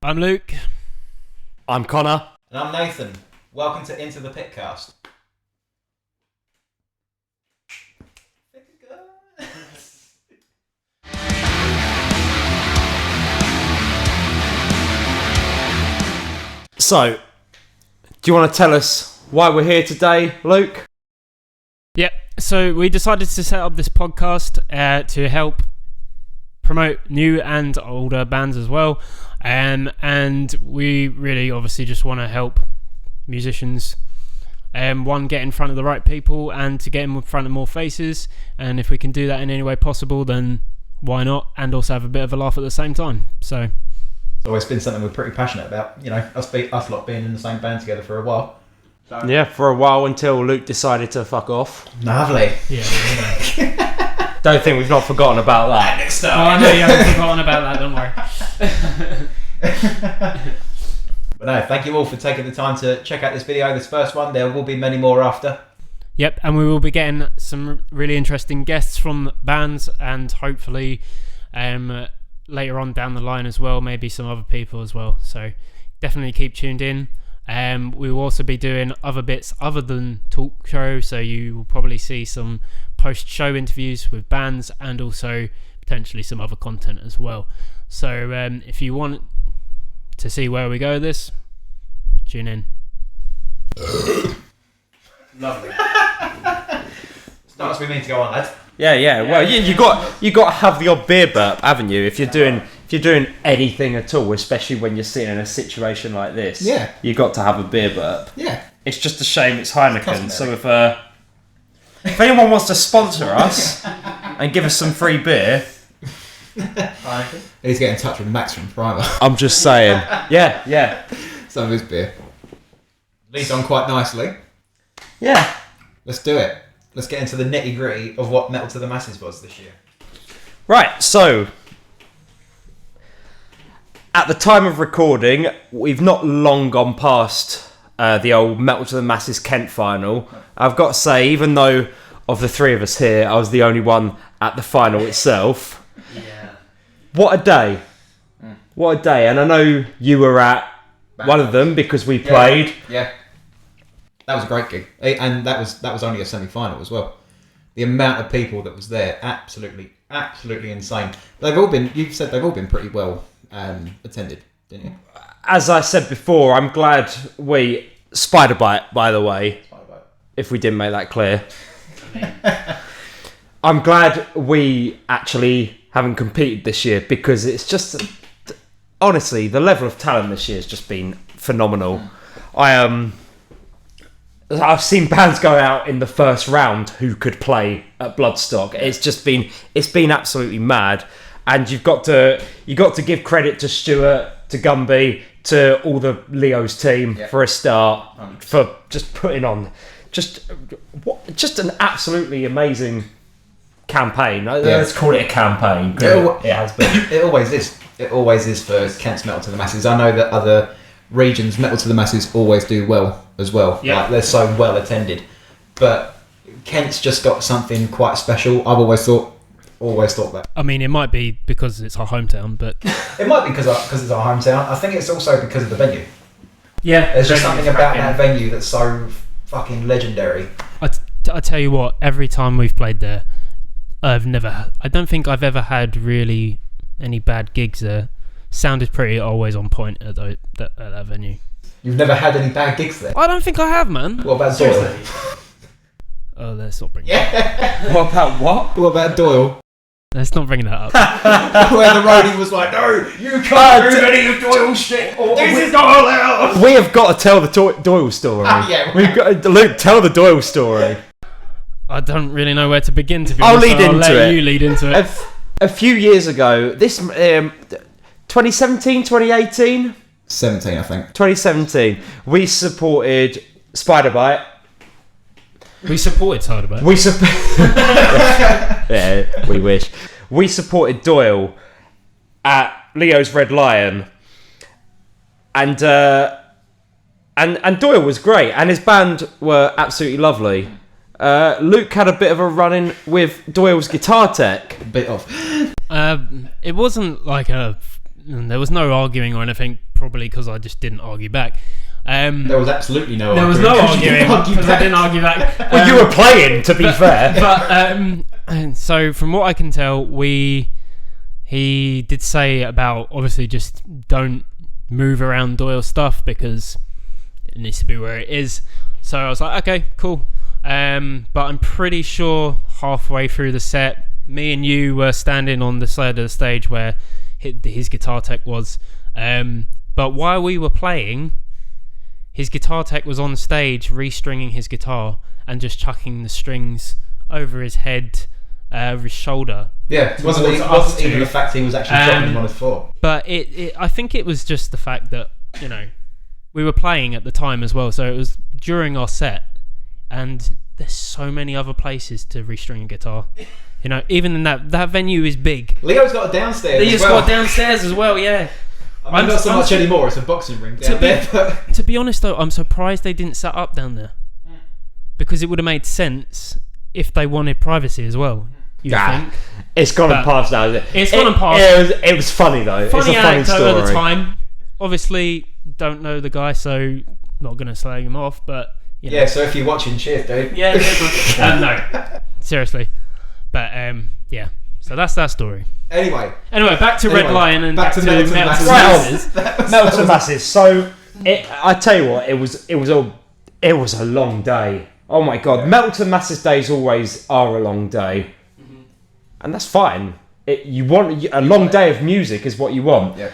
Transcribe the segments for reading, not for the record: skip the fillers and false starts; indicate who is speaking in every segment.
Speaker 1: I'm Luke.
Speaker 2: I'm Connor.
Speaker 3: And I'm Nathan. Welcome to Into The Pitcast.
Speaker 2: So, do you want to tell us why we're here today, Luke?
Speaker 1: Yep, so we decided to set up this podcast to help promote new and older bands as well. And we really obviously just want to help musicians, one, get in front of the right people and to get in front of more faces. And if we can do that in any way possible, then why not? And also have a bit of a laugh at the same time. So
Speaker 3: It's always been something we're pretty passionate about. You know, us lot being in the same band together for a while. So.
Speaker 2: Yeah, for a while until Luke decided to fuck off.
Speaker 3: Lovely.
Speaker 1: yeah.
Speaker 2: Don't think we've not forgotten about that.
Speaker 3: Next
Speaker 1: Oh, I know you haven't forgotten about that, don't worry.
Speaker 3: But no, thank you all for taking the time to check out this video, this first one. There will be many more after.
Speaker 1: Yep, and we will be getting some really interesting guests from bands and hopefully later on down the line as well, maybe some other people as well. So definitely keep tuned in. We will also be doing other bits other than talk show, so you will probably see some post-show interviews with bands and also potentially some other content as well. So if you want to see where we go with this, tune in.
Speaker 3: Lovely. It's not as we mean to go on, lads.
Speaker 2: Yeah. Well, you got to have the odd beer burp, haven't you? If you're doing anything at all, especially when you're sitting in a situation like this.
Speaker 3: Yeah.
Speaker 2: You got to have a beer burp.
Speaker 3: Yeah.
Speaker 2: It's just a shame it's Heineken. So if anyone wants to sponsor us and give us some free beer,
Speaker 3: He's getting in touch with Max from Primer.
Speaker 2: I'm just saying. Yeah.
Speaker 3: Some of his beer. Leads on quite nicely.
Speaker 2: Yeah.
Speaker 3: Let's do it. Let's get into the nitty gritty of what Metal to the Masses was this year.
Speaker 2: Right, so at the time of recording, we've not long gone past the old Metal to the Masses Kent final. I've got to say, even though of the three of us here, I was the only one at the final itself.
Speaker 1: Yeah.
Speaker 2: What a day. What a day. And I know you were at one of them because we played.
Speaker 3: Yeah. That was a great gig. And that was only a semi-final as well. The amount of people that was there, absolutely insane. You said they've all been pretty well attended, didn't you?
Speaker 2: As I said before, I'm glad Spiderbite, by the way, if we didn't make that clear. I'm glad we actually haven't competed this year because it's just, honestly, the level of talent this year has just been phenomenal. I've seen bands go out in the first round who could play at Bloodstock. It's been absolutely mad, and you've got to give credit to Stuart, to Gumby, to all the Leo's team for a start, for just putting on just an absolutely amazing campaign. Let's call it a campaign. It has been.
Speaker 3: It always is. It always is for Kent's Metal to the Masses. I know that other regions, Metal to the Masses, always do well as well.
Speaker 1: Yeah.
Speaker 3: Like, they're so well attended. But Kent's just got something quite special. I've always thought that.
Speaker 1: I mean, it might be because it's our hometown, but
Speaker 3: It might be because it's our hometown. I think it's also because of the venue.
Speaker 1: yeah,
Speaker 3: There's just something about that venue that's so fucking legendary.
Speaker 1: I tell you what, every time we've played there, I don't think I've ever had really any bad gigs there. Sound is pretty always on point at that venue.
Speaker 3: You've never had any bad gigs there?
Speaker 1: I don't think I have, man.
Speaker 3: What about Doyle?
Speaker 1: Oh, let's not bring
Speaker 2: What about what?
Speaker 3: What about Doyle?
Speaker 1: Let's not bring that up.
Speaker 3: Where the roadie was like, no, you can't do any of Doyle's shit. This is not allowed.
Speaker 2: We have got to tell the Doyle story.
Speaker 3: Yeah.
Speaker 2: We've got Luke, tell the Doyle story.
Speaker 1: I don't really know where to begin, to be
Speaker 2: I'll
Speaker 1: honest.
Speaker 2: lead
Speaker 1: so I'll
Speaker 2: into
Speaker 1: let
Speaker 2: it.
Speaker 1: you lead into it.
Speaker 2: A few years ago, this 2017, 2018?
Speaker 3: 17, I think.
Speaker 2: 2017, we supported Spiderbite.
Speaker 1: We supported Spiderbite.
Speaker 2: Yeah, we wish. We supported Doyle at Leo's Red Lion, and Doyle was great, and his band were absolutely lovely. Luke had a bit of a run-in with Doyle's guitar tech.
Speaker 3: A bit of.
Speaker 1: It wasn't like there was no arguing or anything probably because I just didn't argue back.
Speaker 3: There was absolutely no
Speaker 1: There was
Speaker 3: arguing.
Speaker 1: no arguing because I didn't argue back.
Speaker 2: Well, you were playing, to be fair.
Speaker 1: But and so from what I can tell, he did say about obviously just don't move around Doyle's stuff because it needs to be where it is. So I was like, okay, cool. But I'm pretty sure halfway through the set, me and you were standing on the side of the stage where his guitar tech was. But while we were playing, his guitar tech was on stage restringing his guitar and just chucking the strings over his head, over his shoulder.
Speaker 3: Yeah, it wasn't even the fact he was actually dropping him on his floor.
Speaker 1: But I think it was just the fact that, you know, we were playing at the time as well, so it was during our set, and there's so many other places to restring a guitar. You know, even in that venue is big.
Speaker 3: Leo's got a downstairs.
Speaker 1: Leo's got downstairs as well, yeah.
Speaker 3: I'm not so much anymore. It's a boxing ring down there.
Speaker 1: To be honest, though, I'm surprised they didn't set up down there, because it would have made sense if they wanted privacy as well. You think?
Speaker 2: It's gone and past now.
Speaker 1: It's gone and past.
Speaker 2: It was funny though.
Speaker 1: Funny
Speaker 2: it's a funny
Speaker 1: anecdote
Speaker 2: story.
Speaker 1: at the time. Obviously, don't know the guy, so not going to slag him off. But you know.
Speaker 3: Yeah, so if you're watching, cheers, dude.
Speaker 1: Yeah. No, seriously. But yeah. So that's that story.
Speaker 3: Anyway,
Speaker 1: back to Red Lion and back to
Speaker 3: Metal to
Speaker 1: Metal to
Speaker 3: Masses.
Speaker 1: Masses.
Speaker 2: Metal to Masses. So I tell you what, it was a long day. Oh my god, Metal to Masses days always are a long day, and that's fine. You want a long day of music is what you want.
Speaker 3: Yeah.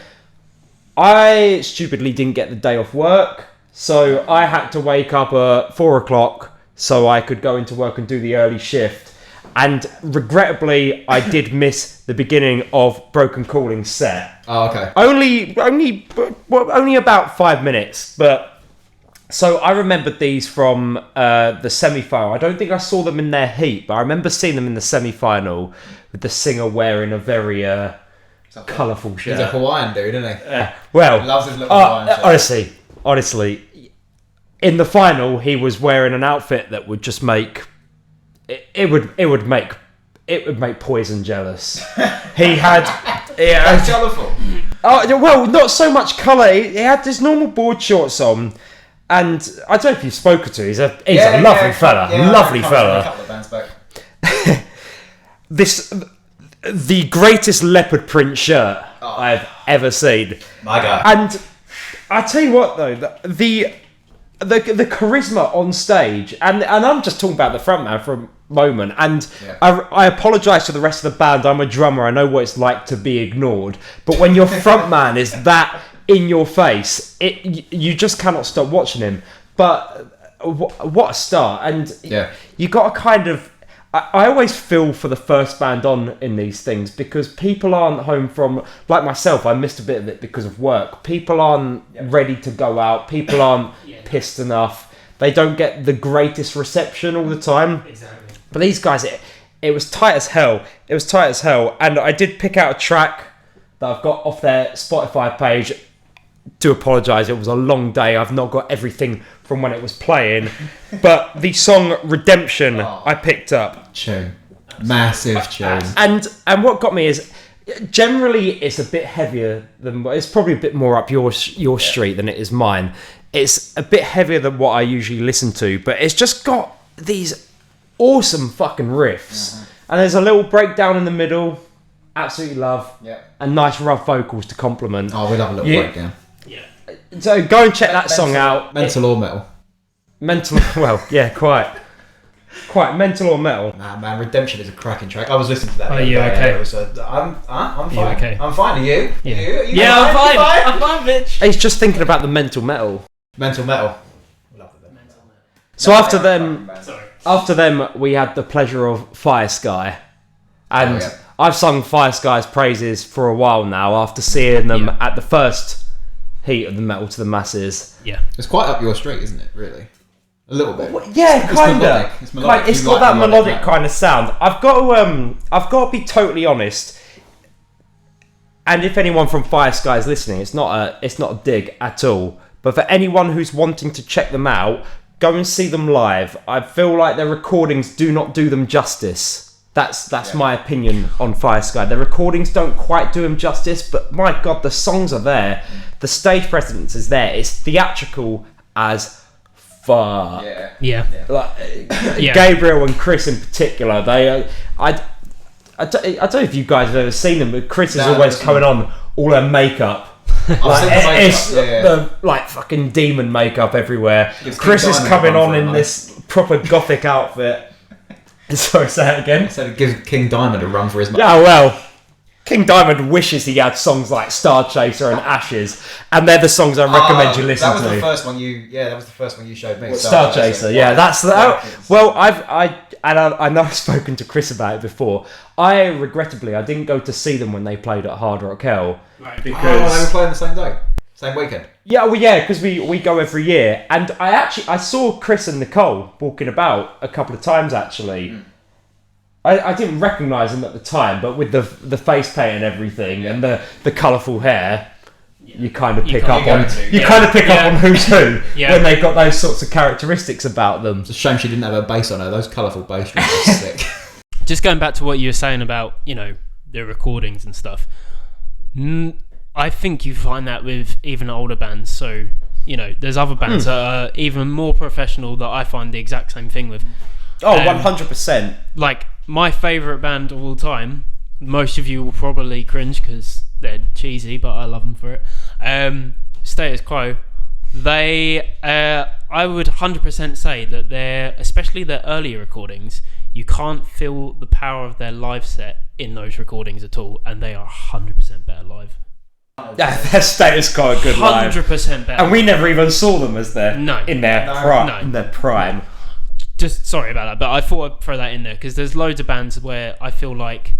Speaker 2: I stupidly didn't get the day off work, so I had to wake up at 4 o'clock so I could go into work and do the early shift. And regrettably, I did miss the beginning of Broken Calling's set.
Speaker 3: Oh, okay.
Speaker 2: Only about 5 minutes, but so I remembered these from the semi-final. I don't think I saw them in their heat, but I remember seeing them in the semi-final with the singer wearing a very colourful shirt.
Speaker 3: He's a Hawaiian dude, isn't he?
Speaker 2: Well,
Speaker 3: He loves his little Hawaiian shirt.
Speaker 2: Honestly, in the final, he was wearing an outfit that would just make it would make Poison jealous. He had
Speaker 3: That's colourful.
Speaker 2: Oh well, not so much colour. He had his normal board shorts on, and I don't know if you've spoken to. He's a lovely fella. Lovely fella.
Speaker 3: A couple of bands back.
Speaker 2: The greatest leopard print shirt I've ever seen.
Speaker 3: My God.
Speaker 2: And I tell you what, though, the charisma on stage, and I'm just talking about the frontman for a moment, and I apologise to the rest of the band. I'm a drummer. I know what it's like to be ignored. But when your frontman is that in your face, you just cannot stop watching him. But what a start! And you got to kind of. I always feel for the first band on in these things, because people aren't home from, like myself, I missed a bit of it because of work. People aren't ready to go out. People aren't pissed enough. They don't get the greatest reception all the time.
Speaker 1: Exactly.
Speaker 2: But these guys, it was tight as hell. It was tight as hell. And I did pick out a track that I've got off their Spotify page. To apologise, it was a long day. I've not got everything from when it was playing. But the song Redemption I picked up.
Speaker 3: Tune. Massive tune.
Speaker 2: And what got me is, generally it's a bit heavier than, it's probably a bit more up your street than it is mine. It's a bit heavier than what I usually listen to, but it's just got these awesome fucking riffs. And there's a little breakdown in the middle. Absolutely love. And nice rough vocals to complement.
Speaker 3: Oh, we love a little breakdown.
Speaker 2: So go and check that song out.
Speaker 3: Mental or metal?
Speaker 2: Mental, well, yeah, quite mental or metal.
Speaker 3: Nah, man, Redemption is a cracking track. I was listening to that.
Speaker 1: Are you okay?
Speaker 3: I'm fine.
Speaker 1: You okay?
Speaker 3: I'm fine. Are you?
Speaker 1: Yeah.
Speaker 3: You
Speaker 1: I'm fine. I'm fine, bitch.
Speaker 2: He's just thinking about the mental metal.
Speaker 3: Mental metal. Love the mental metal.
Speaker 2: So after them, we had the pleasure of FyreSky, and I've sung FyreSky's praises for a while now after seeing them at the first heat of the Metal to the Masses.
Speaker 1: Yeah,
Speaker 3: it's quite up your street, isn't it? Really, a little bit.
Speaker 2: Yeah, kind of.
Speaker 3: It's melodic.
Speaker 2: It's got that melodic kind of sound. I've got to be totally honest. And if anyone from FyreSky is listening, it's not a dig at all. But for anyone who's wanting to check them out, go and see them live. I feel like their recordings do not do them justice. That's my opinion on FyreSky. The recordings don't quite do him justice, but my God, the songs are there. The stage presence is there. It's theatrical as fuck.
Speaker 1: Yeah.
Speaker 2: Gabriel and Chris in particular, they I don't know if you guys have ever seen them, but Chris is always coming on all her makeup. It's the fucking demon makeup everywhere. Chris is coming on in this proper gothic outfit. Sorry, say it again.
Speaker 3: So it gives King Diamond a run for his money.
Speaker 2: Yeah, well, King Diamond wishes he had songs like Star Chaser and Ashes, and they're the songs I recommend you listen to.
Speaker 3: That was the first one you showed me.
Speaker 2: Star Chaser, yeah, that's well, I know I've spoken to Chris about it before. I didn't go to see them when they played at Hard Rock Hell
Speaker 1: Right.
Speaker 3: Because they were playing the same day, same weekend.
Speaker 2: Yeah, because we go every year, and I saw Chris and Nicole walking about a couple of times actually. I didn't recognise them at the time, but with the face paint and everything and the colourful hair, you kind of pick up on who's who when they've got those sorts of characteristics about them.
Speaker 3: It's a shame she didn't have a bass on her. Those colourful bass drums are sick.
Speaker 1: Just going back to what you were saying about, the recordings and stuff. I think you find that with even older bands. So, there's other bands that are even more professional that I find the exact same thing with.
Speaker 2: Oh, 100%.
Speaker 1: Like, my favourite band of all time, most of you will probably cringe because they're cheesy, but I love them for it. Status Quo, I would 100% say that especially their earlier recordings, you can't feel the power of their live set in those recordings at all, and they are 100% better live.
Speaker 2: Yeah, their Status Quo are good live.
Speaker 1: 100% better.
Speaker 2: And we never even saw them as in their prime.
Speaker 1: Just sorry about that, but I thought I'd throw that in there because there's loads of bands where I feel like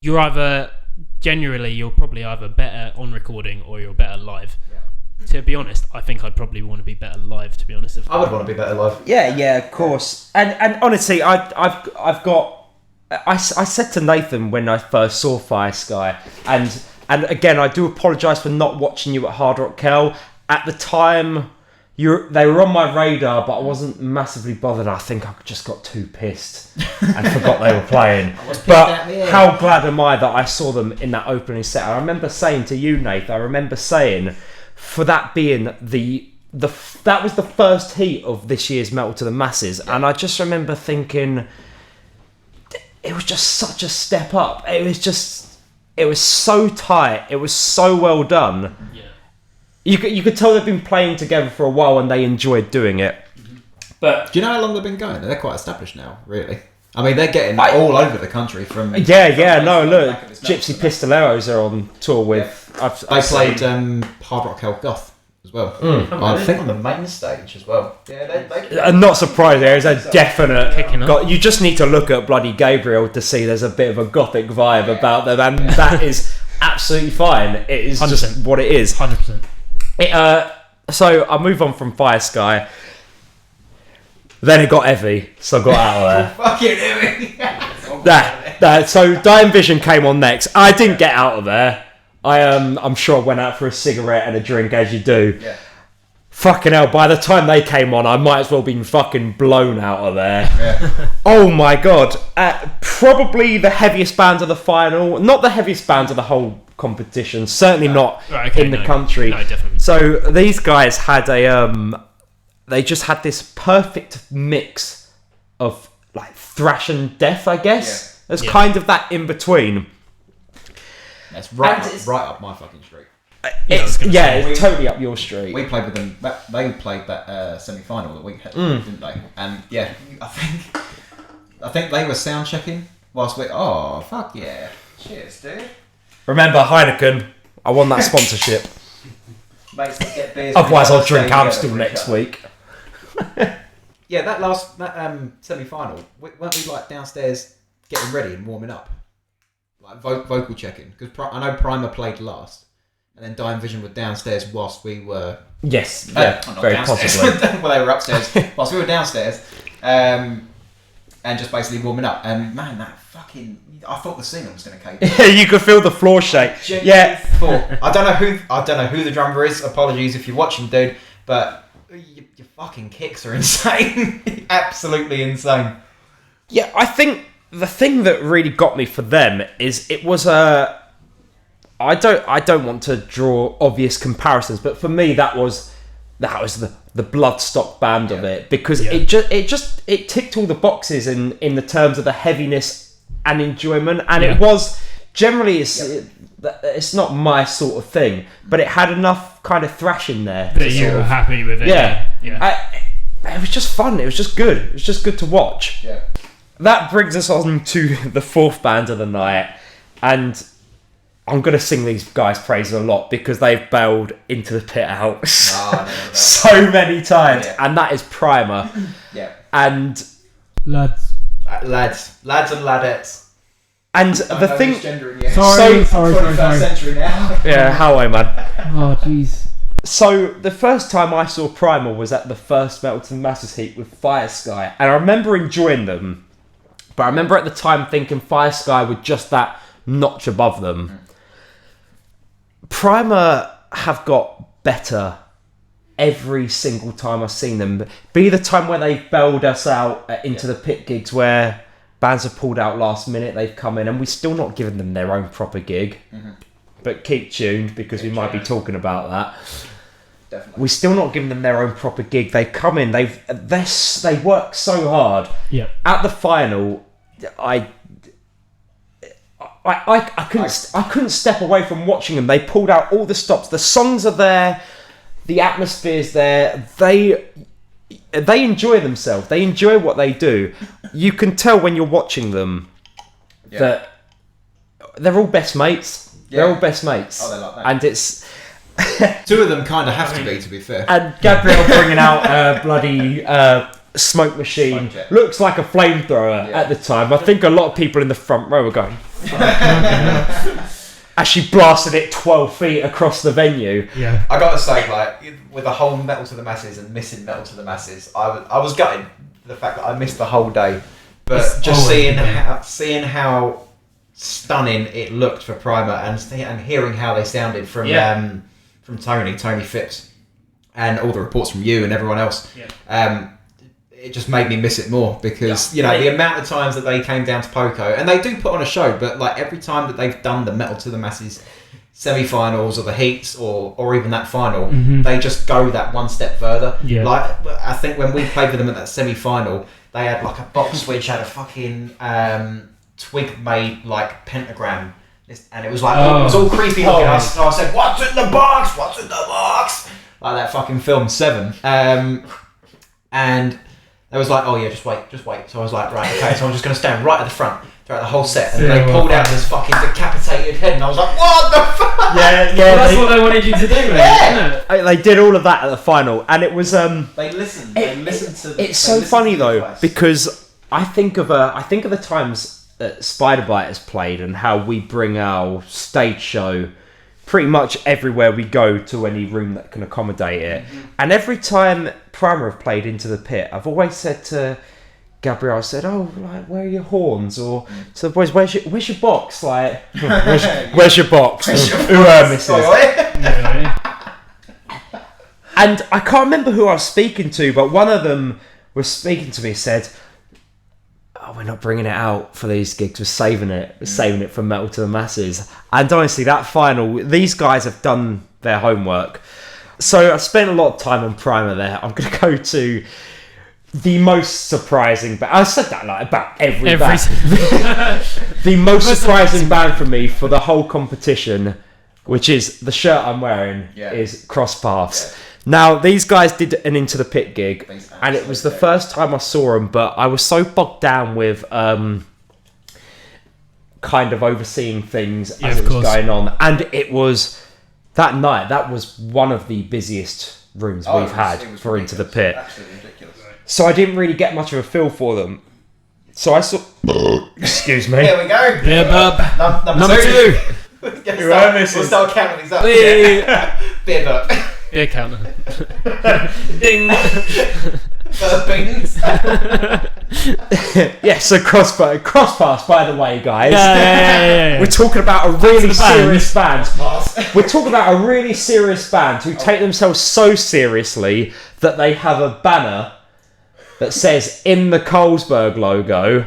Speaker 1: you're probably either better on recording or you're better live. Yeah. To be honest, I think I'd probably want to be better live. To be honest,
Speaker 3: I would want to be better live.
Speaker 2: Yeah, of course. And honestly, I said to Nathan when I first saw FyreSky, and again, I do apologise for not watching you at Hard Rock Hell at the time. They were on my radar, but I wasn't massively bothered. I think I just got too pissed and forgot they were playing. But how glad am I that I saw them in that opening set? I remember saying to you, Nath, for that being that was the first heat of this year's Metal to the Masses, and I just remember thinking it was just such a step up. It was so tight. It was so well done. Yeah. You could tell they've been playing together for a while and they enjoyed doing it. But
Speaker 3: do you know how long they've been going? They're quite established now, really. I mean, they're getting all over the country from...
Speaker 2: Look, Gypsy Pistoleros are on tour with...
Speaker 3: They played Hard Rock Hell Goth as well. I think on the main stage as well. Yeah,
Speaker 2: I'm not surprised. There is a definite... You just need to look at bloody Gabriel to see there's a bit of a gothic vibe about them, and that is absolutely fine. It is 100%. Just what it is.
Speaker 1: 100%.
Speaker 2: So I move on from FyreSky. Then it got heavy, so I got out of there.
Speaker 3: Fucking heavy.
Speaker 2: So Dying Vision came on next. I didn't get out of there. I'm sure I went out for a cigarette and a drink, as you do. Yeah. Fucking hell, by the time they came on, I might as well have been fucking blown out of there. Yeah. Oh my God. Probably the heaviest band of the final. Not the heaviest band of the whole competition. Certainly not in the country.
Speaker 1: No, definitely.
Speaker 2: So these guys had they just had this perfect mix of like thrash and death, I guess. Yeah. There's kind of that in between.
Speaker 3: That's right up my fucking street.
Speaker 2: It's totally up your street.
Speaker 3: We played with them. They played that semi-final that we had, didn't they? And yeah, I think they were sound checking whilst we. Oh fuck yeah! Cheers, dude.
Speaker 2: Remember Heineken? I won that sponsorship.
Speaker 3: Mates, get beers.
Speaker 2: Otherwise, I'll drink Amstel next week.
Speaker 3: Yeah, that semi-final. Weren't we like downstairs getting ready and warming up, like vocal checking? Because I know Primer played last. And then Dying Vision were downstairs whilst we were...
Speaker 2: Yes, very possibly.
Speaker 3: Well, they were upstairs whilst we were downstairs. And just basically warming up. And man, that fucking... I thought the singer was going to cave.
Speaker 2: Yeah, you could feel the floor shake.
Speaker 3: I don't know who the drummer is. Apologies if you're watching, dude. But your fucking kicks are insane. Absolutely insane.
Speaker 2: Yeah, I think the thing that really got me for them is it was a. I don't want to draw obvious comparisons, but for me that was the bloodstock band of it, because it ticked all the boxes in the terms of the heaviness and enjoyment, and it was generally it's not my sort of thing, but it had enough kind of thrash in there
Speaker 1: that you were happy with it.
Speaker 2: It was just fun. It was just good. It was just good to watch.
Speaker 3: Yeah.
Speaker 2: That brings us on to the fourth band of the night, and I'm going to sing these guys' praises a lot because they've bailed Into the Pit out so many times, and that is Primer.
Speaker 3: Yeah.
Speaker 2: And
Speaker 1: lads
Speaker 3: and ladettes.
Speaker 2: And the thing,
Speaker 1: sorry.
Speaker 3: Century now.
Speaker 2: Yeah, how I man.
Speaker 1: Oh jeez.
Speaker 2: So the first time I saw Primal was at the first Metal to the Masses heat with FyreSky, and I remember enjoying them, but I remember at the time thinking FyreSky were just that notch above them. Primer have got better every single time I've seen them. Be the time where they bailed us out Into the Pit gigs where bands have pulled out last minute, they've come in, and we're still not giving them their own proper gig. But keep tuned because we might be talking about that.
Speaker 3: Definitely.
Speaker 2: We're still not giving them their own proper gig. They come in, they work so hard.
Speaker 1: Yeah.
Speaker 2: At the final, I couldn't step away from watching them. They pulled out all the stops. The songs are there, the atmosphere's there. They enjoy themselves. They enjoy what they do. You can tell when you're watching them that they're all best mates. They're all best mates.
Speaker 3: Oh, they're like that.
Speaker 2: And it's...
Speaker 3: Two of them kind of have to be fair.
Speaker 2: And Gabriel bringing out a bloody smoke machine. Looks like a flamethrower at the time. I think a lot of people in the front row were going... As she blasted it 12 feet across the venue.
Speaker 3: Yeah. I gotta say, like, with the whole Metal to the Masses and missing Metal to the Masses, I was gutted the fact that I missed the whole day. But it's just seeing how stunning it looked for Primer and hearing how they sounded from Tony Phipps, and all the reports from you and everyone else, it just made me miss it more because the amount of times that they came down to Poco, and they do put on a show, but like every time that they've done the Metal to the Masses semi-finals or the heats or even that final, they just go that one step further. Like I think when we played with them at that semi-final, they had like a box which had a fucking twig made like pentagram, and it was like it was all creepy looking. I said, "What's in the box? What's in the box?" Like that fucking film Seven. And they was like, "Oh yeah, just wait." So I was like, "Right, okay." So I'm just gonna stand right at the front throughout the whole set, and they pulled out this fucking decapitated head, and I was like, "What the fuck?"
Speaker 1: Yeah, that's what they wanted you to do, isn't it?
Speaker 2: They did all of that at the final, and it was
Speaker 3: They listened. They listened to.
Speaker 2: It's so funny though because I think of the times that Spiderbite has played and how we bring our stage show pretty much everywhere we go to any room that can accommodate it. And every time Primer have played Into the Pit, I've always said to Gabrielle, I said, "Oh, like, where are your horns?" Or to the boys, "Where's your box?" Like, where's your box? And I can't remember who I was speaking to, but one of them was speaking to me, said, "Oh, we're not bringing it out for these gigs. We're saving it. We're saving it for Metal to the Masses." And honestly, that final, these guys have done their homework. So I spent a lot of time on Primer there. I'm going to go to the most surprising band. I said that like about every band. The most surprising band for me for the whole competition, which is the shirt I'm wearing, is Crostpaths. Now, these guys did an Into the Pit gig, and it was the first time I saw them, but I was so bogged down with kind of overseeing things as it was going on. And it was, that night, that was one of the busiest rooms we've had for Into the Pit.
Speaker 3: Absolutely ridiculous.
Speaker 2: So I didn't really get much of a feel for them. So I saw... Excuse me.
Speaker 3: Here we go.
Speaker 1: Yeah, bub.
Speaker 3: Number two.
Speaker 2: We'll
Speaker 3: start counting these up. Beer buck.
Speaker 1: Beer counter. Ding.
Speaker 2: So Crosspaths, by the way, guys.
Speaker 1: Yeah.
Speaker 2: We're talking about a really serious band. We're talking about a really serious band who take themselves so seriously that they have a banner that says, in the Carlsberg logo,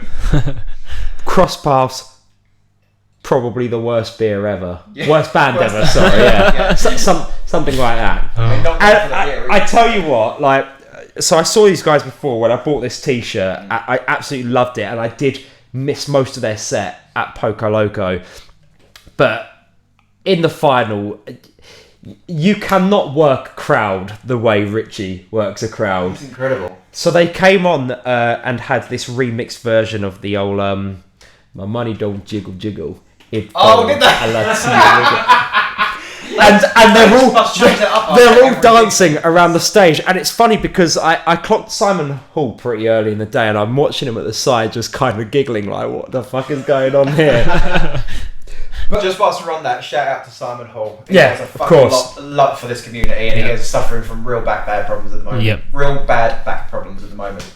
Speaker 2: Crostpaths, probably the worst beer ever.
Speaker 3: Yeah.
Speaker 2: Worst band
Speaker 3: Worst
Speaker 2: ever, sorry, yeah.
Speaker 3: Yeah.
Speaker 2: Something like that.
Speaker 3: I mean, not good for the
Speaker 2: And
Speaker 3: beer,
Speaker 2: I tell you what, like, so I saw these guys before when I bought this t-shirt. I absolutely loved it, and I did miss most of their set at Poco Loco. But in the final, you cannot work a crowd the way Richie works a crowd.
Speaker 3: It's incredible.
Speaker 2: So they came on and had this remixed version of the old "My Money Don't Jiggle Jiggle."
Speaker 3: Did they?
Speaker 2: And they're all
Speaker 3: Everything.
Speaker 2: dancing around the stage, and it's funny because I clocked Simon Hall pretty early in the day, and I'm watching him at the side just kind of giggling like, what the fuck is going on here?
Speaker 3: But just whilst we're on that, shout out to Simon Hall. He
Speaker 2: Yeah,
Speaker 3: does a
Speaker 2: of
Speaker 3: fucking
Speaker 2: course.
Speaker 3: lot for this community, and he is suffering from real back problems at the moment.
Speaker 1: Yep.
Speaker 3: Real bad back problems at the moment.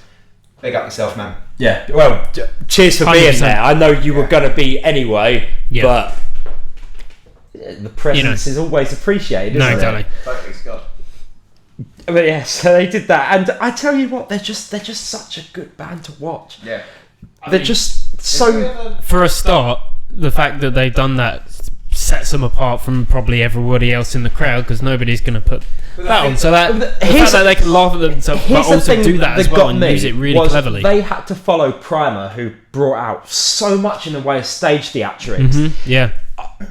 Speaker 3: Big up yourself, man.
Speaker 2: Yeah, well, cheers for being
Speaker 1: 100%.
Speaker 2: there. I know you were going to be anyway, but the presence is always appreciated, isn't it?
Speaker 1: exactly.
Speaker 3: Totally, Scott.
Speaker 2: But yeah, so they did that, and I tell you what, they're just such a good band to watch.
Speaker 3: Yeah.
Speaker 2: They're just so.
Speaker 1: For a start, the fact that they've done that sets them apart from probably everybody else in the crowd, because nobody's going to put that on. So that the fact that they can laugh at themselves, but also do that as well and use it really cleverly.
Speaker 2: They had to follow Primer, who brought out so much in the way of stage theatrics.
Speaker 1: Mm-hmm. Yeah.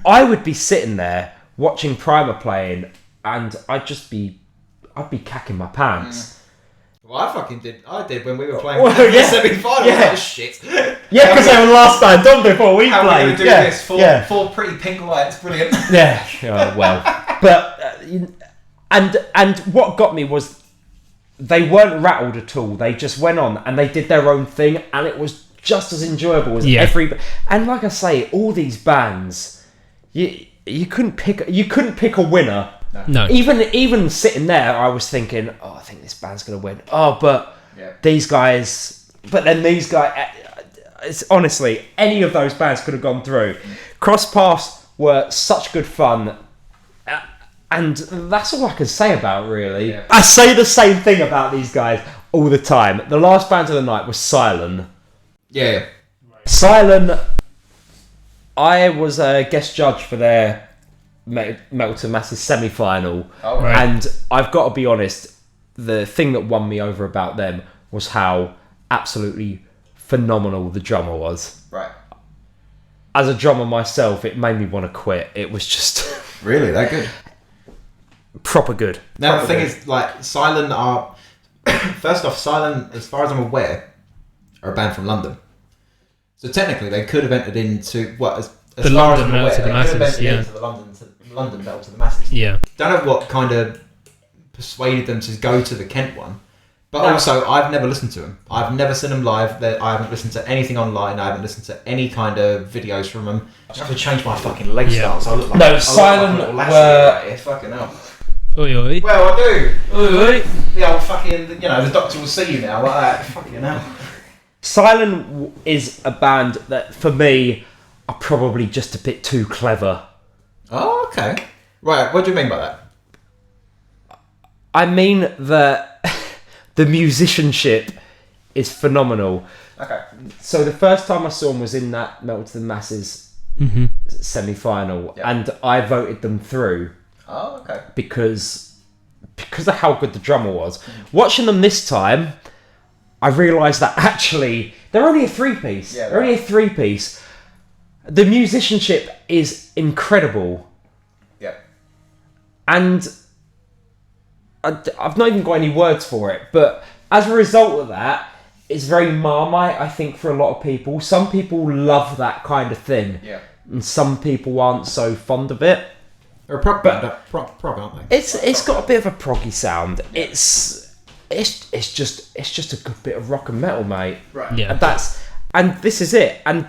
Speaker 2: I would be sitting there watching Primer playing, and I'd be cacking my pants.
Speaker 3: Well, I did when we were playing
Speaker 2: Well,
Speaker 3: the
Speaker 2: yeah.
Speaker 3: semi-final.
Speaker 2: Yeah.
Speaker 3: Like, shit.
Speaker 2: Yeah, because they were last band on before we
Speaker 3: How are
Speaker 2: played.
Speaker 3: we going to do
Speaker 2: yeah.
Speaker 3: this? Four pretty pink lights. Brilliant.
Speaker 2: Yeah. Oh, well, but and what got me was they weren't rattled at all. They just went on and they did their own thing, and it was just as enjoyable as every. And like I say, all these bands, you couldn't pick a winner.
Speaker 1: No.
Speaker 2: Even sitting there, I was thinking, oh, I think this band's gonna win. Oh, but these guys. But then these guys. It's honestly, any of those bands could have gone through. Crostpaths were such good fun. And that's all I can say about it, really.
Speaker 3: Yeah.
Speaker 2: I say the same thing about these guys all the time. The last band of the night was Sinnin.
Speaker 3: Yeah.
Speaker 2: Sinnin, I was a guest judge for their Metal to Masses semi-final.
Speaker 3: Oh,
Speaker 1: right.
Speaker 2: And I've got to be honest, the thing that won me over about them was how absolutely phenomenal the drummer was.
Speaker 3: Right.
Speaker 2: As a drummer myself, it made me want to quit. It was just
Speaker 3: Really, that good.
Speaker 2: proper good.
Speaker 3: Now
Speaker 2: Proper
Speaker 3: the thing
Speaker 2: good.
Speaker 3: is, like, Silent are first off, Silent, as far as I'm aware, are a band from London. So technically, they could have entered into what as
Speaker 1: The
Speaker 3: far as
Speaker 1: London
Speaker 3: I'm
Speaker 1: Metal
Speaker 3: aware,
Speaker 1: to the
Speaker 3: they could have
Speaker 1: Masses,
Speaker 3: entered
Speaker 1: yeah.
Speaker 3: into the London Metal to the Masses.
Speaker 1: Yeah.
Speaker 3: Don't know what kind of persuaded them to go to the Kent one, but
Speaker 2: No.
Speaker 3: also I've never listened to them. I've never seen them live. I haven't listened to anything online. I haven't listened to any kind of videos from them. I have to change my fucking leg style, so I look like
Speaker 2: No,
Speaker 3: I look
Speaker 2: Silent
Speaker 3: like a little lassie
Speaker 2: were-
Speaker 3: right here. Fucking hell.
Speaker 1: Oi, oi.
Speaker 3: Well, I do.
Speaker 1: Oi, oi.
Speaker 3: The old fucking, the doctor will see you now like that. Fucking hell.
Speaker 2: Silent is a band that, for me, are probably just a bit too clever.
Speaker 3: Oh, okay. Right, what do you mean by that?
Speaker 2: I mean that the musicianship is phenomenal.
Speaker 3: Okay.
Speaker 2: So the first time I saw them was in that Metal to the Masses
Speaker 1: Mm-hmm.
Speaker 2: semi-final,
Speaker 3: Yeah.
Speaker 2: and I voted them through
Speaker 3: Oh, okay.
Speaker 2: because of how good the drummer was. Watching them this time, I realised that actually they're only a three-piece.
Speaker 3: Yeah,
Speaker 2: they're only a three-piece. The musicianship is incredible,
Speaker 3: Yeah.
Speaker 2: and I've not even got any words for it. But as a result of that, it's very Marmite, I think, for a lot of people. Some people love that kind of thing,
Speaker 3: Yeah.
Speaker 2: and some people aren't so fond of it.
Speaker 3: They're a prog band, prog, aren't they?
Speaker 2: It's got a bit of a proggy sound. It's just a good bit of rock and metal, mate.
Speaker 3: Right.
Speaker 1: Yeah.
Speaker 2: And this is it. And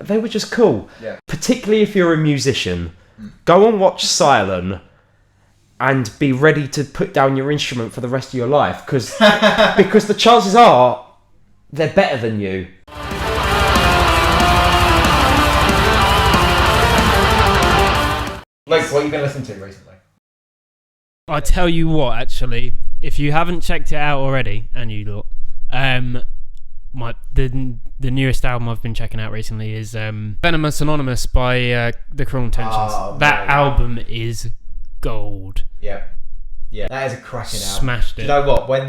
Speaker 2: they were just cool.
Speaker 3: Yeah.
Speaker 2: Particularly if you're a musician, go and watch Silent and be ready to put down your instrument for the rest of your life, because the chances are they're better than you.
Speaker 3: Luke, what have you been listening to recently?
Speaker 1: I tell you what, actually, if you haven't checked it out already, and you lot, the newest album I've been checking out recently is Venomous Anonymous by The Cruel Intentions. That album is gold.
Speaker 3: Yeah, that is a cracking album.
Speaker 1: Smashed it.
Speaker 3: Do you know what? When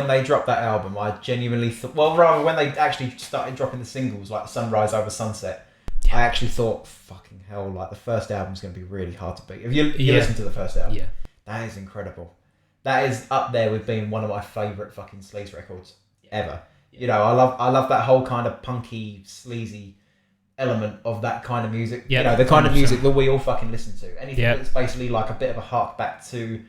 Speaker 3: they dropped that album, I genuinely thought. Well, rather when they actually started dropping the singles like Sunrise Over Sunset, I actually thought, fucking hell, like the first album's going to be really hard to beat. If you listen to the first album, that is incredible. That is up there with being one of my favourite fucking sleaze records ever. You know, I love that whole kind of punky, sleazy element of that kind of music.
Speaker 1: Yeah,
Speaker 3: you know, the kind
Speaker 1: 100%.
Speaker 3: of music that we all fucking listen to. Anything that's basically like a bit of a hark back to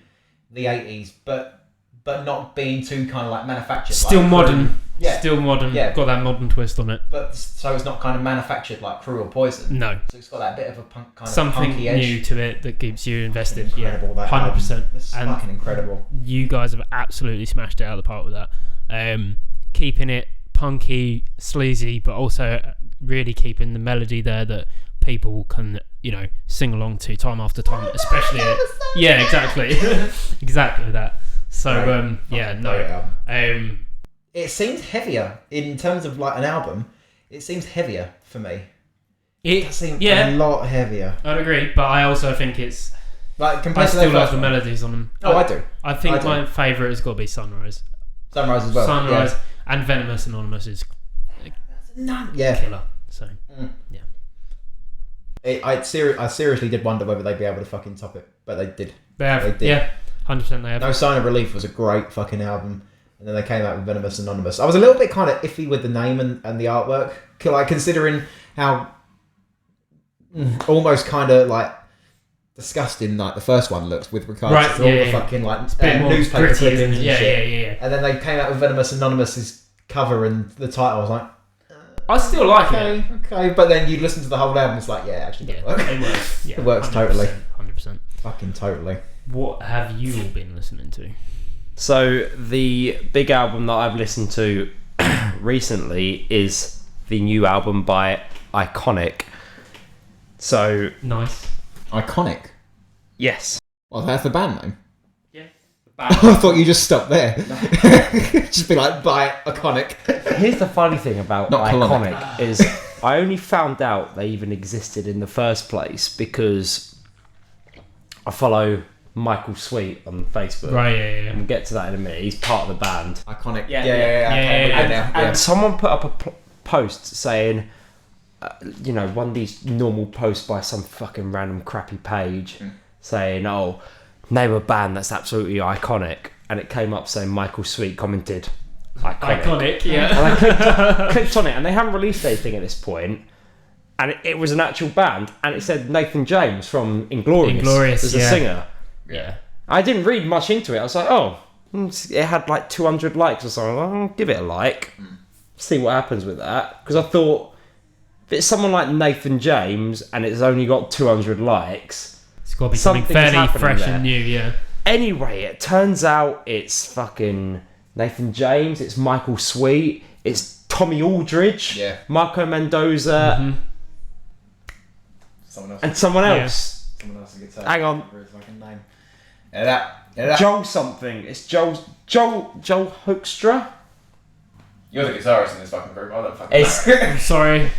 Speaker 3: the 80s, but not being too kind of like manufactured.
Speaker 1: Still
Speaker 3: like
Speaker 1: modern.
Speaker 3: Yeah.
Speaker 1: Still modern.
Speaker 3: Yeah.
Speaker 1: Got that modern twist on it.
Speaker 3: But so it's not kind of manufactured like Cruel or Poison.
Speaker 1: No.
Speaker 3: So it's got that bit of a punk kind
Speaker 1: Something
Speaker 3: of punky edge.
Speaker 1: new to it that keeps you invested.
Speaker 3: Incredible, that
Speaker 1: 100%.
Speaker 3: It's
Speaker 1: And
Speaker 3: fucking incredible.
Speaker 1: you guys have absolutely smashed it out of the park with that. Keeping it punky, sleazy, but also really keeping the melody there that people can, sing along to time after time, especially exactly. Exactly that. So
Speaker 3: it seems heavier in terms of like an album. It seems heavier for me. It seems a lot heavier.
Speaker 1: I'd agree, but I also think it's
Speaker 3: like compared
Speaker 1: I
Speaker 3: to
Speaker 1: still
Speaker 3: their
Speaker 1: love
Speaker 3: first
Speaker 1: the
Speaker 3: one.
Speaker 1: melodies on them.
Speaker 3: Oh, I do.
Speaker 1: I think my favourite has got to be Sunrise.
Speaker 3: Sunrise as well.
Speaker 1: Sunrise and Venomous Anonymous is killer. So
Speaker 3: I seriously did wonder whether they'd be able to fucking top it, but they did.
Speaker 1: They have.
Speaker 3: They did.
Speaker 1: 100% they have.
Speaker 3: No Sign of Relief was a great fucking album, and then they came out with Venomous Anonymous. I was a little bit kind of iffy with the name and the artwork, like considering how almost kind of like disgusting like the first one looks with regards to all the fucking like newspaper
Speaker 1: gritty,
Speaker 3: clippings and
Speaker 1: yeah,
Speaker 3: shit.
Speaker 1: Yeah.
Speaker 3: And then they came out with Venomous Anonymous's cover and the title. I was like,
Speaker 1: I still like it.
Speaker 3: Okay, but then you listen to the whole album, it's like, actually,
Speaker 1: it works.
Speaker 3: It works totally.
Speaker 1: 100%.
Speaker 3: Fucking totally.
Speaker 1: What have you all been listening to?
Speaker 2: So the big album that I've listened to recently is the new album by Iconic. So
Speaker 1: nice.
Speaker 3: Iconic?
Speaker 2: Yes.
Speaker 3: Well, that's the band name.
Speaker 1: Yeah.
Speaker 3: I thought you just stopped there. Just be like, by Iconic.
Speaker 2: Here's the funny thing about
Speaker 3: Not
Speaker 2: Iconic is I only found out they even existed in the first place because I follow Michael Sweet on Facebook.
Speaker 1: Right,
Speaker 2: And we'll get to that in a minute. He's part of the band.
Speaker 3: Iconic.
Speaker 1: Yeah.
Speaker 2: And someone put up a post saying, one of these normal posts by some fucking random crappy page saying, name a band that's absolutely iconic. And it came up saying Michael Sweet commented, Iconic.
Speaker 1: Yeah.
Speaker 2: And I clicked on it, and they haven't released anything at this point. And it was an actual band, and it said Nathan James from Inglorious as a singer.
Speaker 1: Yeah.
Speaker 2: I didn't read much into it. I was like, it had like 200 likes or something. I'll give it a like, see what happens with that. Because I thought, if it's someone like Nathan James and it's only got 200 likes,
Speaker 1: it's got to be something fairly fresh
Speaker 2: there.
Speaker 1: and new, yeah.
Speaker 2: Anyway, it turns out it's fucking Nathan James, it's Michael Sweet, it's Tommy Aldridge, Marco Mendoza, and someone else.
Speaker 3: Someone else is guitar.
Speaker 2: Hang on.
Speaker 3: Name. That.
Speaker 2: Joel something. It's Joel Hoekstra.
Speaker 3: You're the guitarist in this fucking group. I don't fucking know.
Speaker 1: I'm sorry,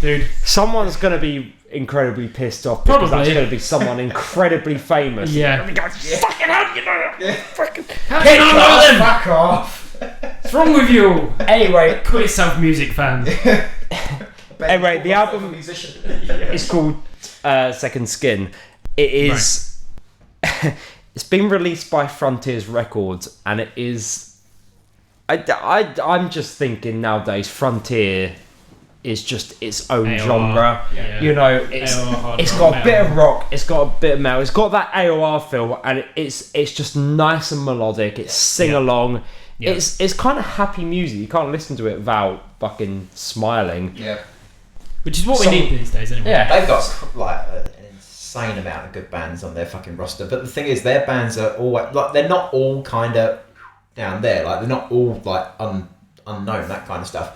Speaker 1: dude.
Speaker 2: Someone's going to be incredibly pissed off because
Speaker 1: Probably.
Speaker 2: that's going to be someone incredibly famous.
Speaker 1: Yeah.
Speaker 2: And fucking how do you know that? Fucking
Speaker 3: Fuck off.
Speaker 1: What's wrong with you?
Speaker 2: Anyway,
Speaker 1: Call yourself music fan.
Speaker 2: Anyway, the album is called Second Skin. It is. Right. It's been released by Frontiers Records, and it is. I'm just thinking nowadays, Frontier is just its own
Speaker 1: AOR,
Speaker 2: genre.
Speaker 1: yeah.
Speaker 2: It's got a bit of rock, it's got a bit of metal, it's got that AOR feel, and it's just nice and melodic. It's sing along. Yeah. It's kind of happy music. You can't listen to it without fucking smiling.
Speaker 3: Yeah.
Speaker 1: Which is what we need these days, anyway.
Speaker 3: Yeah, they've got like an insane amount of good bands on their fucking roster. But the thing is, their bands are always like they're not all kind of down there. Like they're not all like unknown, that kind of stuff.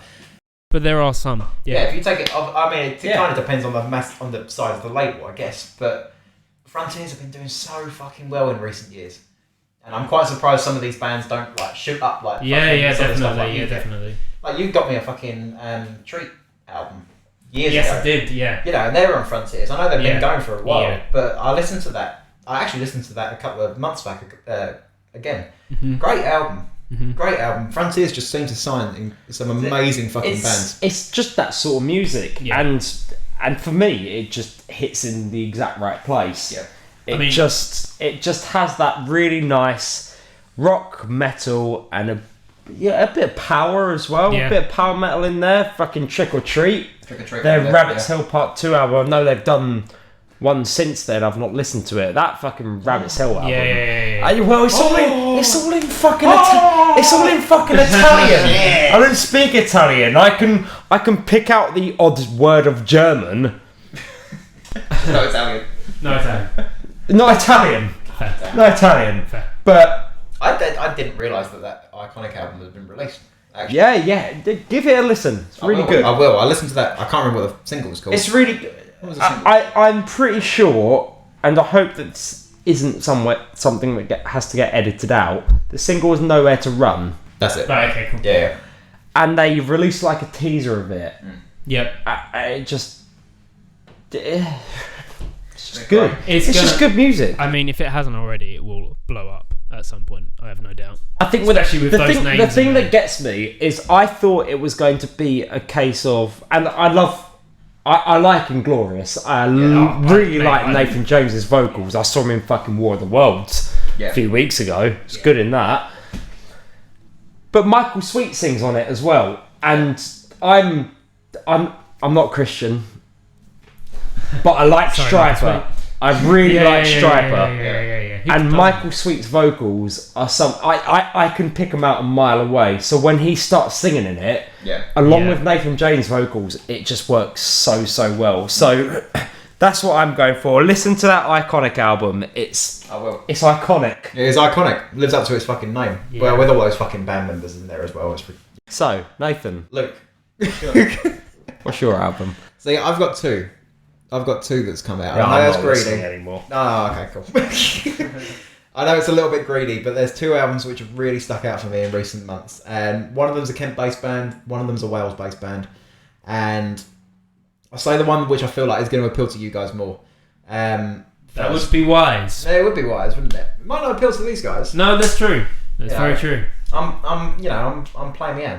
Speaker 1: But there are some.
Speaker 3: Yeah, if you take it, I mean, it kind of depends on the size of the label, I guess. But Frontiers have been doing so fucking well in recent years, And I'm quite surprised some of these bands don't like shoot up like
Speaker 1: definitely,
Speaker 3: stuff like
Speaker 1: definitely.
Speaker 3: Like you got me a fucking Treat album years ago.
Speaker 1: Yes, I did. Yeah.
Speaker 3: You know, and they were on Frontiers. I know they've been going for a while,
Speaker 1: Yeah.
Speaker 3: but I listened to that. I actually listened to that a couple of months back again.
Speaker 1: Mm-hmm.
Speaker 3: Great album. Great album. Frontiers just seem to sign in some amazing fucking bands.
Speaker 2: It's just that sort of music,
Speaker 1: Yeah.
Speaker 2: and for me, it just hits in the exact right place.
Speaker 3: Yeah.
Speaker 2: It just has that really nice rock, metal, and a bit of power as well.
Speaker 1: Yeah.
Speaker 2: A bit of power metal in there. Fucking Trick or Treat. Their Rabbit's Hill Part 2 album. I know they've done one since then. I've not listened to it. That fucking Rabbit's Hill album.
Speaker 1: Yeah.
Speaker 2: Well, it's all in fucking it's all in fucking Italian. I don't speak Italian. I can pick out the odd word of German.
Speaker 3: No Italian.
Speaker 1: No, it's
Speaker 2: Not Italian.
Speaker 1: Fair.
Speaker 2: Not Italian.
Speaker 1: Fair.
Speaker 2: But
Speaker 3: I didn't realise that iconic album had been released. Actually.
Speaker 2: yeah, give it a listen. It's really good.
Speaker 3: I will. I listened to that. I can't remember what the single was called.
Speaker 2: It's really good.
Speaker 3: What was the single?
Speaker 2: I'm pretty sure, and I hope that isn't something that has to get edited out. The single is Nowhere to Run,
Speaker 3: That's it.
Speaker 1: Right, okay, cool.
Speaker 3: Yeah.
Speaker 2: and they released like a teaser of it.
Speaker 1: Yep.
Speaker 2: It's just good.
Speaker 1: It's
Speaker 2: just good music.
Speaker 1: I mean, if it hasn't already, it will blow up at some point. I have no doubt.
Speaker 2: I think
Speaker 1: Especially with those names
Speaker 2: the thing
Speaker 1: in
Speaker 2: that
Speaker 1: there.
Speaker 2: gets me is I thought it was going to be a case of, and I like Inglorious. I really like Nathan Jones's vocals. I saw him in fucking War of the Worlds a few weeks ago. It's good in that. But Michael Sweet sings on it as well, and I'm not Christian, but I like Striper. I really like Striper.
Speaker 1: Yeah.
Speaker 2: And Michael Sweet's vocals are I can pick them out a mile away. So when he starts singing in it, along with Nathan Jane's vocals, it just works so well. So that's what I'm going for. Listen to that iconic album.
Speaker 3: I will.
Speaker 2: It's iconic.
Speaker 3: It is iconic. Lives up to its fucking name.
Speaker 1: Yeah.
Speaker 3: Well, with all those fucking band members in there as well.
Speaker 2: So Nathan,
Speaker 3: Luke.
Speaker 2: what's your album?
Speaker 3: See, I've got two that's come out.
Speaker 2: Yeah,
Speaker 3: I know
Speaker 2: I'm
Speaker 3: that's
Speaker 2: not
Speaker 3: greedy.
Speaker 2: listening anymore.
Speaker 3: Oh, okay, cool. I know it's a little bit greedy, but there's two albums which have really stuck out for me in recent months. And one of them's a Kent-based band, one of them's a Wales-based band. And I'll say the one which I feel like is going to appeal to you guys more.
Speaker 1: That would be wise.
Speaker 3: It would be wise, wouldn't it? It might not appeal to these guys.
Speaker 1: No, that's true. That's very true.
Speaker 3: I'm playing my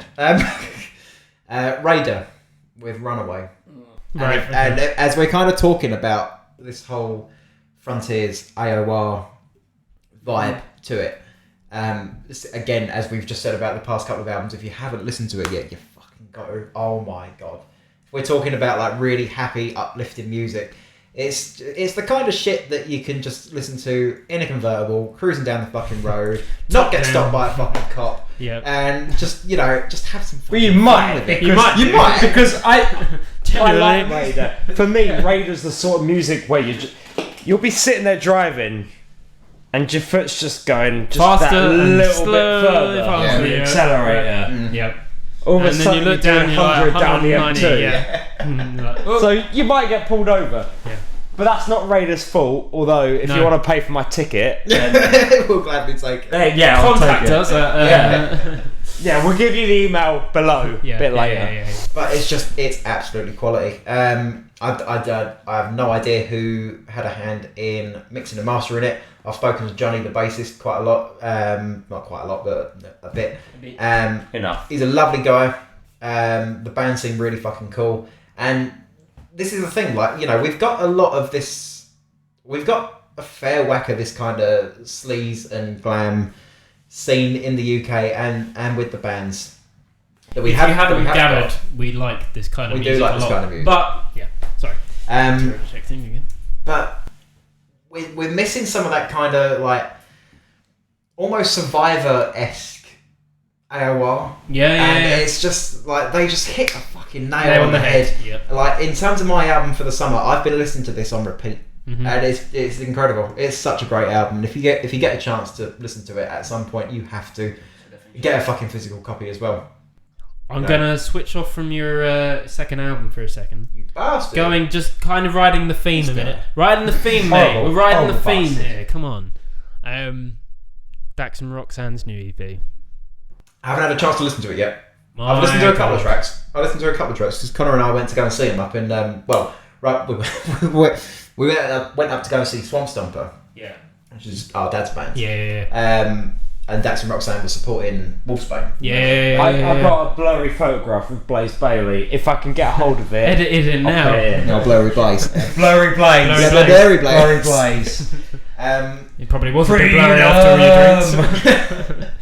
Speaker 3: hand. Raider with Runaway.
Speaker 1: Right.
Speaker 3: And as we're kind of talking about this whole Frontiers AOR vibe to it, again, as we've just said about the past couple of albums, if you haven't listened to it yet, you fucking got to. Oh my god. If we're talking about like really happy, uplifting music, it's the kind of shit that you can just listen to in a convertible, cruising down the fucking road, not get stopped by a fucking cop, and just have some fun.
Speaker 2: Well, you might.
Speaker 3: with it.
Speaker 1: You might.
Speaker 2: Because I like
Speaker 1: Genuinely.
Speaker 2: Raider. For me, Raider's the sort of music where you'll be sitting there driving, and your foot's just going just
Speaker 1: Faster
Speaker 2: that
Speaker 1: and
Speaker 2: little
Speaker 1: slowly
Speaker 2: bit further.
Speaker 1: faster,
Speaker 2: on the
Speaker 1: yeah.
Speaker 2: accelerator.
Speaker 1: Yep.
Speaker 2: All of a
Speaker 1: And then
Speaker 2: sudden
Speaker 1: you look
Speaker 2: you're
Speaker 1: down,
Speaker 2: doing
Speaker 1: you're like
Speaker 2: 100 down the
Speaker 1: 190,
Speaker 2: M2.
Speaker 1: yeah.
Speaker 2: So you might get pulled over.
Speaker 1: Yeah.
Speaker 2: But that's not Raider's fault. Although if you want to pay for my ticket, then,
Speaker 3: We'll gladly take it.
Speaker 2: I'll
Speaker 1: Contact
Speaker 2: take it.
Speaker 1: us.
Speaker 2: Yeah, we'll give you the email below a bit later.
Speaker 3: Yeah. But it's absolutely quality. I have no idea who had a hand in mixing and mastering it. I've spoken to Johnny, the bassist, quite a lot. Not quite a lot, but a bit.
Speaker 2: Enough.
Speaker 3: He's a lovely guy. The band seem really fucking cool. And this is the thing, like, we've got a lot of this. We've got a fair whack of this kind of sleaze and glam scene in the UK and with the bands that we have.
Speaker 1: If you haven't
Speaker 3: that we have
Speaker 1: gathered,
Speaker 3: got.
Speaker 1: we like this kind of
Speaker 3: We
Speaker 1: music
Speaker 3: do like
Speaker 1: a
Speaker 3: this
Speaker 1: lot.
Speaker 3: kind of music.
Speaker 1: But sorry. Check thing again.
Speaker 3: But we're missing some of that kind of like almost Survivor-esque AOR.
Speaker 1: Yeah.
Speaker 3: It's just like they just hit a fucking nail on the head.
Speaker 1: Yep.
Speaker 3: Like in terms of my album for the summer, I've been listening to this on repeat.
Speaker 1: Mm-hmm.
Speaker 3: And it's incredible. It's such a great album. If you get a chance to listen to it at some point, you have to get a fucking physical copy as well.
Speaker 1: I'm gonna switch off from your second album for a second.
Speaker 3: You bastard.
Speaker 1: Just kind of riding the theme a minute. Riding the theme, mate.
Speaker 2: Horrible,
Speaker 1: We're riding the
Speaker 2: horrible
Speaker 1: theme
Speaker 2: bastard.
Speaker 1: here. Come on. Dax and Roxanne's new EP?
Speaker 3: I haven't had a chance to listen to it yet. I've listened to a couple of tracks. Because Connor and I went to go and see him up in we went up to go and see Swamp Stomper.
Speaker 1: Yeah.
Speaker 3: Which is our dad's band.
Speaker 1: Yeah.
Speaker 3: And Dax and Roxanne were supporting Wolfsbane.
Speaker 1: Yeah.
Speaker 2: I've got a blurry photograph of Blaze Bailey. If I can get hold of it,
Speaker 1: Edit it in now.
Speaker 3: No, Blurry Blaze.
Speaker 2: Blurry Blaze.
Speaker 3: Blurry Blaze.
Speaker 2: Blurry Blaze.
Speaker 1: It probably wasn't a bit blurry after all your drinks.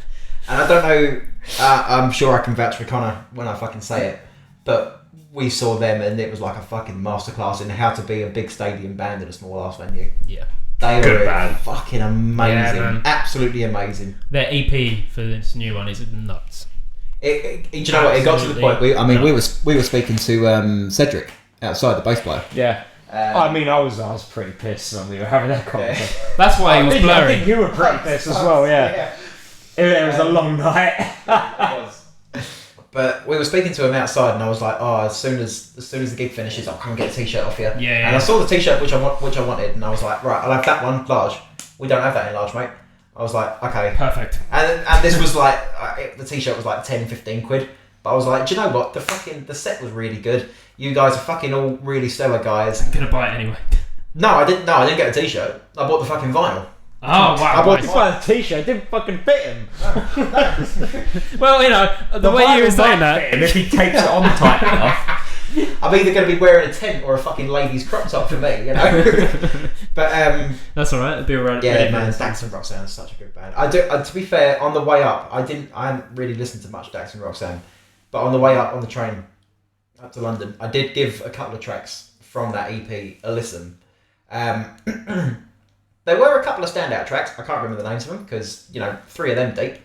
Speaker 3: And I don't know, I'm sure I can vouch for Connor when I fucking say it, but we saw them and it was like a fucking masterclass in how to be a big stadium band in a small ass venue.
Speaker 1: Yeah.
Speaker 3: They
Speaker 2: Good
Speaker 3: were
Speaker 2: band.
Speaker 3: fucking amazing.
Speaker 1: Yeah,
Speaker 3: absolutely amazing.
Speaker 1: Their EP for this new one is nuts.
Speaker 3: Do you know what? It got to the point. We were speaking to Cedric outside, the bass player.
Speaker 2: Yeah. I was pretty pissed when we were having that conversation.
Speaker 3: Yeah.
Speaker 1: That's why it was
Speaker 2: I
Speaker 1: blurry.
Speaker 2: think you were pretty pissed as well, yeah. It was a long night.
Speaker 3: It was. But we were speaking to him outside, and I was like, "Oh, as soon as the gig finishes, I'll come and get a t-shirt off you."
Speaker 1: Yeah.
Speaker 3: And I saw the t-shirt which I wanted, and I was like, "Right, I'll have that one large." We don't have that in large, mate. I was like, "Okay."
Speaker 1: Perfect.
Speaker 3: And this was like the t-shirt was like 10, 15 quid. But I was like, "Do you know what? The set was really good. You guys are fucking all really stellar guys."
Speaker 1: I'm gonna buy it anyway.
Speaker 3: No, I didn't get a t-shirt. I bought the fucking vinyl.
Speaker 1: Oh wow!
Speaker 2: I bought
Speaker 1: Nice.
Speaker 2: the t-shirt. It didn't fucking fit him.
Speaker 1: Well, you know, the way you were saying that.
Speaker 2: If he takes it on tight enough.
Speaker 3: I'm either going to be wearing a tent or a fucking lady's crop top for me, you know. But
Speaker 1: That's all right. It'll be alright.
Speaker 3: yeah, man, Dax and Roxanne is such a good band. I do. To be fair, on the way up, I hadn't really listened to much Dax and Roxanne, but on the way up on the train up to London, I did give a couple of tracks from that EP a listen. There were a couple of standout tracks. I can't remember the names of them because, 3 of them deep.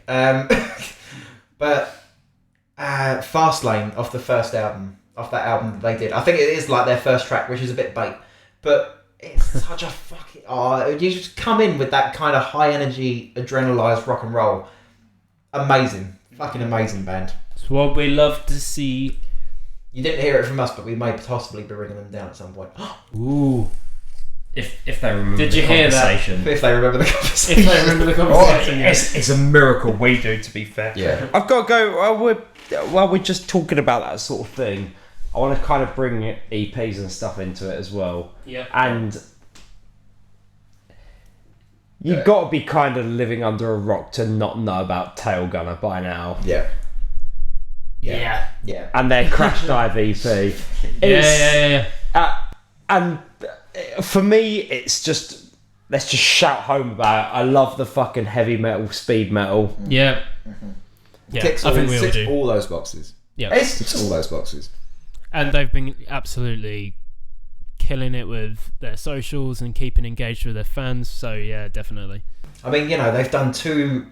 Speaker 3: But Fast Lane off the first album, off that album that they did. I think it is like their first track, which is a bit bait. But it's such a fucking... you just come in with that kind of high energy, adrenalized rock and roll. Amazing. Fucking amazing band.
Speaker 1: It's what we love to see.
Speaker 3: You didn't hear it from us, but we may possibly be bringing them down at some point.
Speaker 1: Ooh.
Speaker 2: If they remember
Speaker 1: Did
Speaker 2: the
Speaker 1: you hear that?
Speaker 2: conversation.
Speaker 3: If they remember the conversation.
Speaker 1: If they remember the conversation, yes.
Speaker 2: It's a miracle we do, to be fair.
Speaker 3: Yeah.
Speaker 2: I've got to go. While we're just talking about that sort of thing, I want to kind of bring EPs and stuff into it as well.
Speaker 1: Yeah.
Speaker 2: And you've got to be kind of living under a rock to not know about Tailgunner by now.
Speaker 3: Yeah.
Speaker 1: Yeah.
Speaker 2: And their Crash Dive EP.
Speaker 1: Yeah.
Speaker 2: And for me, it's just, let's just shout home about it. I love the fucking heavy metal, speed metal.
Speaker 1: Yeah. Yeah,
Speaker 3: Ticks
Speaker 1: I think we all
Speaker 3: ticks
Speaker 1: do.
Speaker 3: all those boxes.
Speaker 1: Yeah.
Speaker 3: Ticks all those boxes.
Speaker 1: And they've been absolutely killing it with their socials and keeping engaged with their fans. So yeah, definitely.
Speaker 3: I mean, they've done two.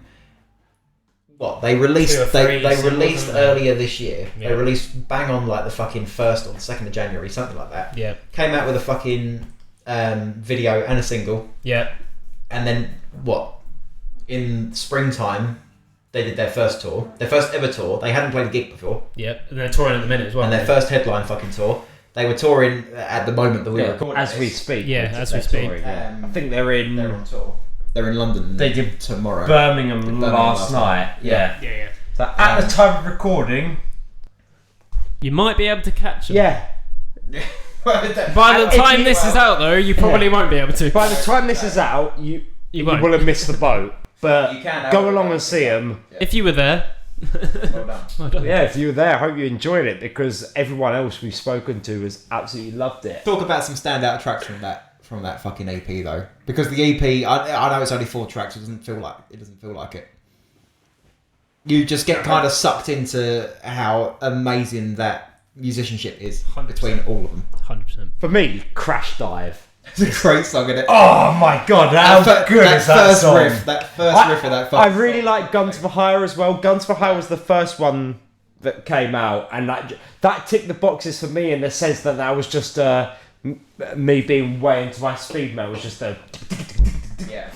Speaker 3: What they released?
Speaker 1: 2 or 3
Speaker 3: They
Speaker 1: singles,
Speaker 3: released
Speaker 1: haven't they?
Speaker 3: earlier this year.
Speaker 1: Yeah.
Speaker 3: They released bang on like the fucking 1st or the 2nd of January, something like that.
Speaker 1: Yeah.
Speaker 3: Came out with a fucking video and a single,
Speaker 1: Yeah.
Speaker 3: and then in springtime they did their first tour, their first ever tour. They hadn't played a gig before,
Speaker 1: Yeah. And they're touring at the minute as well.
Speaker 3: and their first headline fucking tour. They were touring at the moment that we were recording
Speaker 2: As we
Speaker 3: this.
Speaker 2: speak.
Speaker 1: Yeah, as we speak.
Speaker 2: touring, yeah.
Speaker 3: Um,
Speaker 2: I think they're in
Speaker 3: They're on tour. They're in London.
Speaker 2: They did
Speaker 3: tomorrow.
Speaker 2: Birmingham last night. Yeah.
Speaker 1: Yeah.
Speaker 2: So at the time of recording,
Speaker 1: You might be able to catch them.
Speaker 2: yeah.
Speaker 1: By the time this is out, though, you probably won't be able to.
Speaker 2: By the time this is out, you
Speaker 1: won't.
Speaker 2: will have missed the boat. But
Speaker 3: You can
Speaker 2: go along and see them.
Speaker 1: If you were there.
Speaker 3: Well done.
Speaker 1: Well done.
Speaker 2: Yeah, if you were there, I hope you enjoyed it because everyone else we've spoken to has absolutely loved it.
Speaker 3: Talk about some standout tracks from that fucking EP though, because the EP, I know it's only 4 tracks. It doesn't feel like it. You just get kind of sucked into how amazing that musicianship is
Speaker 1: 100%.
Speaker 3: between all of them.
Speaker 1: 100%.
Speaker 2: For me, Crash Dive.
Speaker 3: It's a great song, isn't it?
Speaker 2: Oh my god, how good is that
Speaker 3: first
Speaker 2: song?
Speaker 3: riff, that first riff of that
Speaker 2: I
Speaker 3: fucking
Speaker 2: really like Guns for Hire as well. Guns for Hire was the first one that came out, and that ticked the boxes for me in the sense that was just me being way into my speed metal. It was just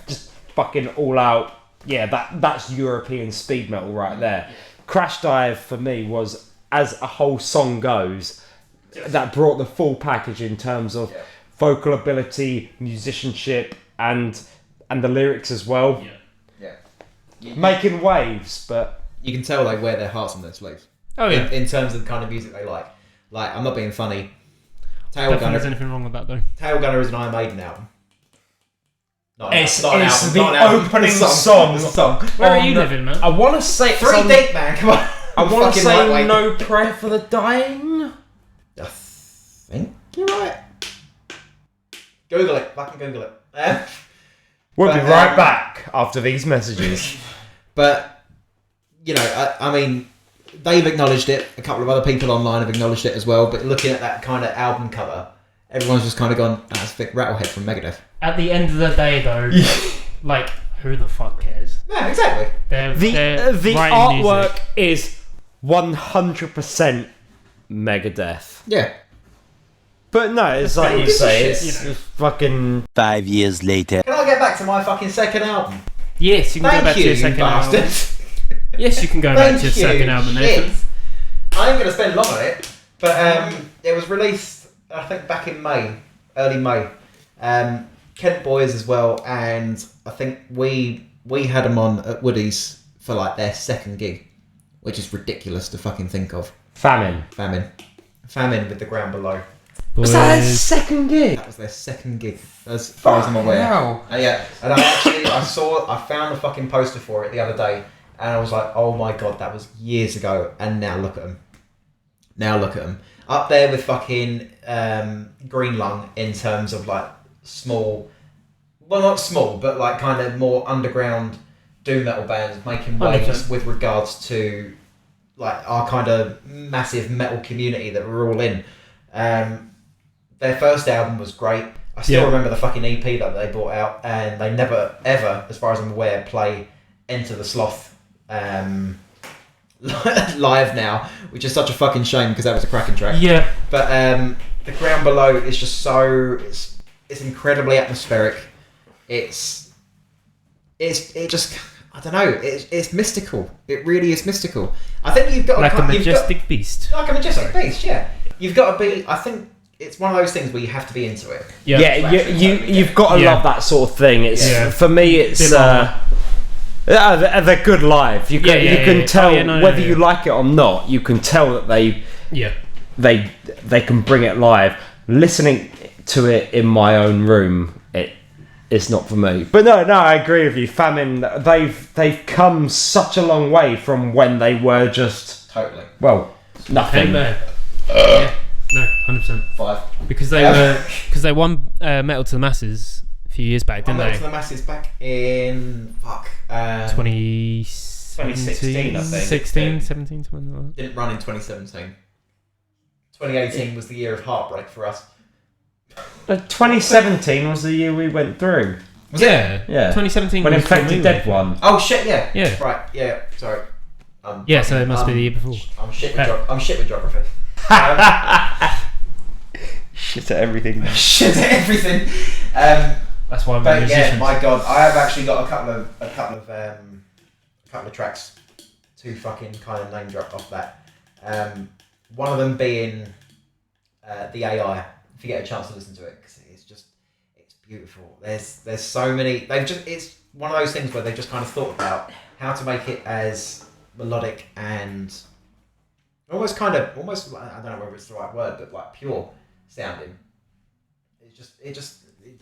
Speaker 2: just fucking all out. Yeah, that's European speed metal right there. Crash Dive for me was, as a whole song goes, that brought the full package in terms of vocal ability, musicianship, and the lyrics as well.
Speaker 3: Yeah.
Speaker 2: making waves, but
Speaker 3: you can tell they wear their hearts on their sleeves.
Speaker 1: Oh yeah.
Speaker 3: In terms of the kind of music they like. Like, I'm not being funny.
Speaker 1: Don't think there's
Speaker 3: Tailgunner,
Speaker 1: anything wrong with that though.
Speaker 3: Tailgunner is an Iron Maiden album.
Speaker 2: it's
Speaker 3: not an album,
Speaker 2: the
Speaker 3: not an album,
Speaker 2: opening
Speaker 3: it's a
Speaker 2: song.
Speaker 3: It's a song.
Speaker 1: Where are you living, man?
Speaker 2: I want to say
Speaker 3: Three Deep, man, come on.
Speaker 2: I want to
Speaker 3: Fucking
Speaker 2: say
Speaker 3: lightweight.
Speaker 2: No Prayer for the Dying.
Speaker 3: I think you're right. Google it. Fucking Google it.
Speaker 2: We'll be
Speaker 3: But,
Speaker 2: right back after these messages.
Speaker 3: But, you know, I mean, they've acknowledged it. A couple of other people online have acknowledged it as well. But looking at that kind of album cover, everyone's just kind of gone, that's Vic Rattlehead from Megadeth.
Speaker 1: At the end of the day, though, like, who the fuck cares?
Speaker 3: Yeah, exactly.
Speaker 1: The
Speaker 2: artwork is 100% Megadeth.
Speaker 3: Yeah.
Speaker 2: But no, it's like you say, it's fucking...
Speaker 4: 5 years later.
Speaker 3: Can I get back to my fucking second album?
Speaker 1: Yes, you can go back to your second album.
Speaker 3: bastards.
Speaker 1: Yes, you can go back to your second album, Nathan.
Speaker 3: Shit. I ain't going to spend long on it, but it was released, I think, back in May, early May. Kent Boys as well, and I think we had them on at Woody's for like their second gig, which is ridiculous to fucking think of.
Speaker 2: Famyne.
Speaker 3: Famyne with The Ground Below.
Speaker 2: Was that their second gig?
Speaker 3: That was their second gig, as far as I'm aware.
Speaker 2: Wow.
Speaker 3: Yeah, and I found the fucking poster for it the other day, and I was like, oh my god, that was years ago, and now look at them. Up there with fucking Green Lung in terms of like small, well not small, but like kind of more underground doom metal bands making waves with regards to like our kind of massive metal community that we're all in. Their first album was great. I still remember the fucking EP that they brought out, and they never ever, as far as I'm aware, play Enter the Sloth live now, which is such a fucking shame because that was a cracking track.
Speaker 1: Yeah.
Speaker 3: But The Ground Below is just so it's incredibly atmospheric. It just I don't know. It's mystical. It really is mystical. I think you've got
Speaker 1: like a majestic beast.
Speaker 3: Like a majestic beast, yeah. You've got to be. I think it's one of those things where you have to be into it.
Speaker 2: You've got to love that sort of thing. It's for me, it's they're good live. You can tell whether you like it or not. You can tell that they can bring it live. Listening to it in my own room, it's not for me. But no, I agree with you. Famyne, they've come such a long way from when they were just nothing.
Speaker 1: No, 100%.
Speaker 3: 5.
Speaker 1: Because they won Metal to the Masses a few years back, didn't they?
Speaker 3: Metal to the Masses back in
Speaker 1: 2016,
Speaker 2: I think.
Speaker 1: 16, 17, something like that.
Speaker 3: Didn't run in 2017. 2018 was the year of heartbreak for us.
Speaker 2: 2017 was the year we went through.
Speaker 1: Yeah.
Speaker 2: 2017 when
Speaker 1: was
Speaker 2: Infected Dead won.
Speaker 3: Oh shit! Yeah.
Speaker 1: Yeah.
Speaker 3: Right. Yeah. Sorry.
Speaker 1: So it must be the year before.
Speaker 3: I'm shit with geography.
Speaker 2: Shit at everything.
Speaker 3: Shit at everything.
Speaker 1: That's why we're musicians.
Speaker 3: Yeah, my god, I have actually got a couple of tracks to fucking kind of name drop off that. One of them being the AI. If you get a chance to listen to it, because it's beautiful. There's so many. It's one of those things where they've just kind of thought about how to make it as melodic and I don't know whether it's the right word, but like pure sounding.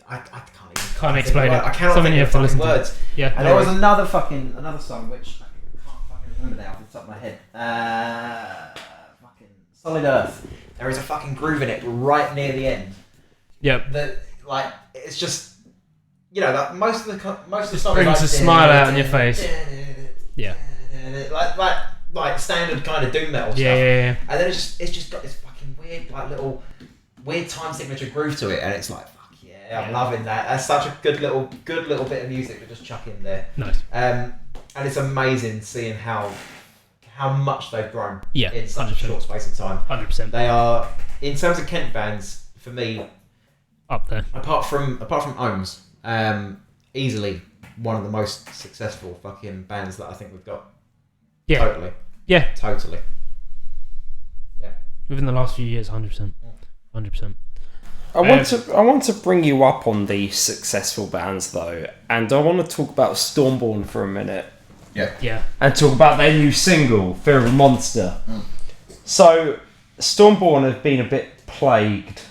Speaker 3: I can't
Speaker 1: explain it.
Speaker 3: I cannot
Speaker 1: Something
Speaker 3: think
Speaker 1: you
Speaker 3: of
Speaker 1: have to listen
Speaker 3: fucking words.
Speaker 1: to. Yeah.
Speaker 3: And there was another song which I can't fucking remember now off the top of my head. Fucking Solid Earth. There is a fucking groove in it right near the end.
Speaker 1: Yep.
Speaker 3: That like it's just like most of the songs
Speaker 1: brings
Speaker 3: like,
Speaker 1: a smile out on your face. Yeah.
Speaker 3: Like standard kind of doom metal stuff.
Speaker 1: Yeah.
Speaker 3: And then it's just got this fucking weird little time signature groove to it, and it's like fuck yeah, I'm loving that. That's such a good little bit of music to just chuck in there.
Speaker 1: Nice.
Speaker 3: And it's amazing seeing how much they've grown
Speaker 1: in
Speaker 3: such
Speaker 1: 100%.
Speaker 3: a short space of time.
Speaker 1: 100%.
Speaker 3: They are, in terms of Kent bands, for me,
Speaker 1: up there.
Speaker 3: Apart from Ohms, easily one of the most successful fucking bands that I think we've got.
Speaker 1: Yeah.
Speaker 3: Totally.
Speaker 1: Yeah.
Speaker 3: Totally. Yeah.
Speaker 1: Within the last few years, 100%. 100%.
Speaker 2: I want to bring you up on the successful bands though, and I want to talk about Stormborn for a minute.
Speaker 1: Yeah.
Speaker 2: and talk about their new single, Fear of a Monster. So, Stormborn have been a bit plagued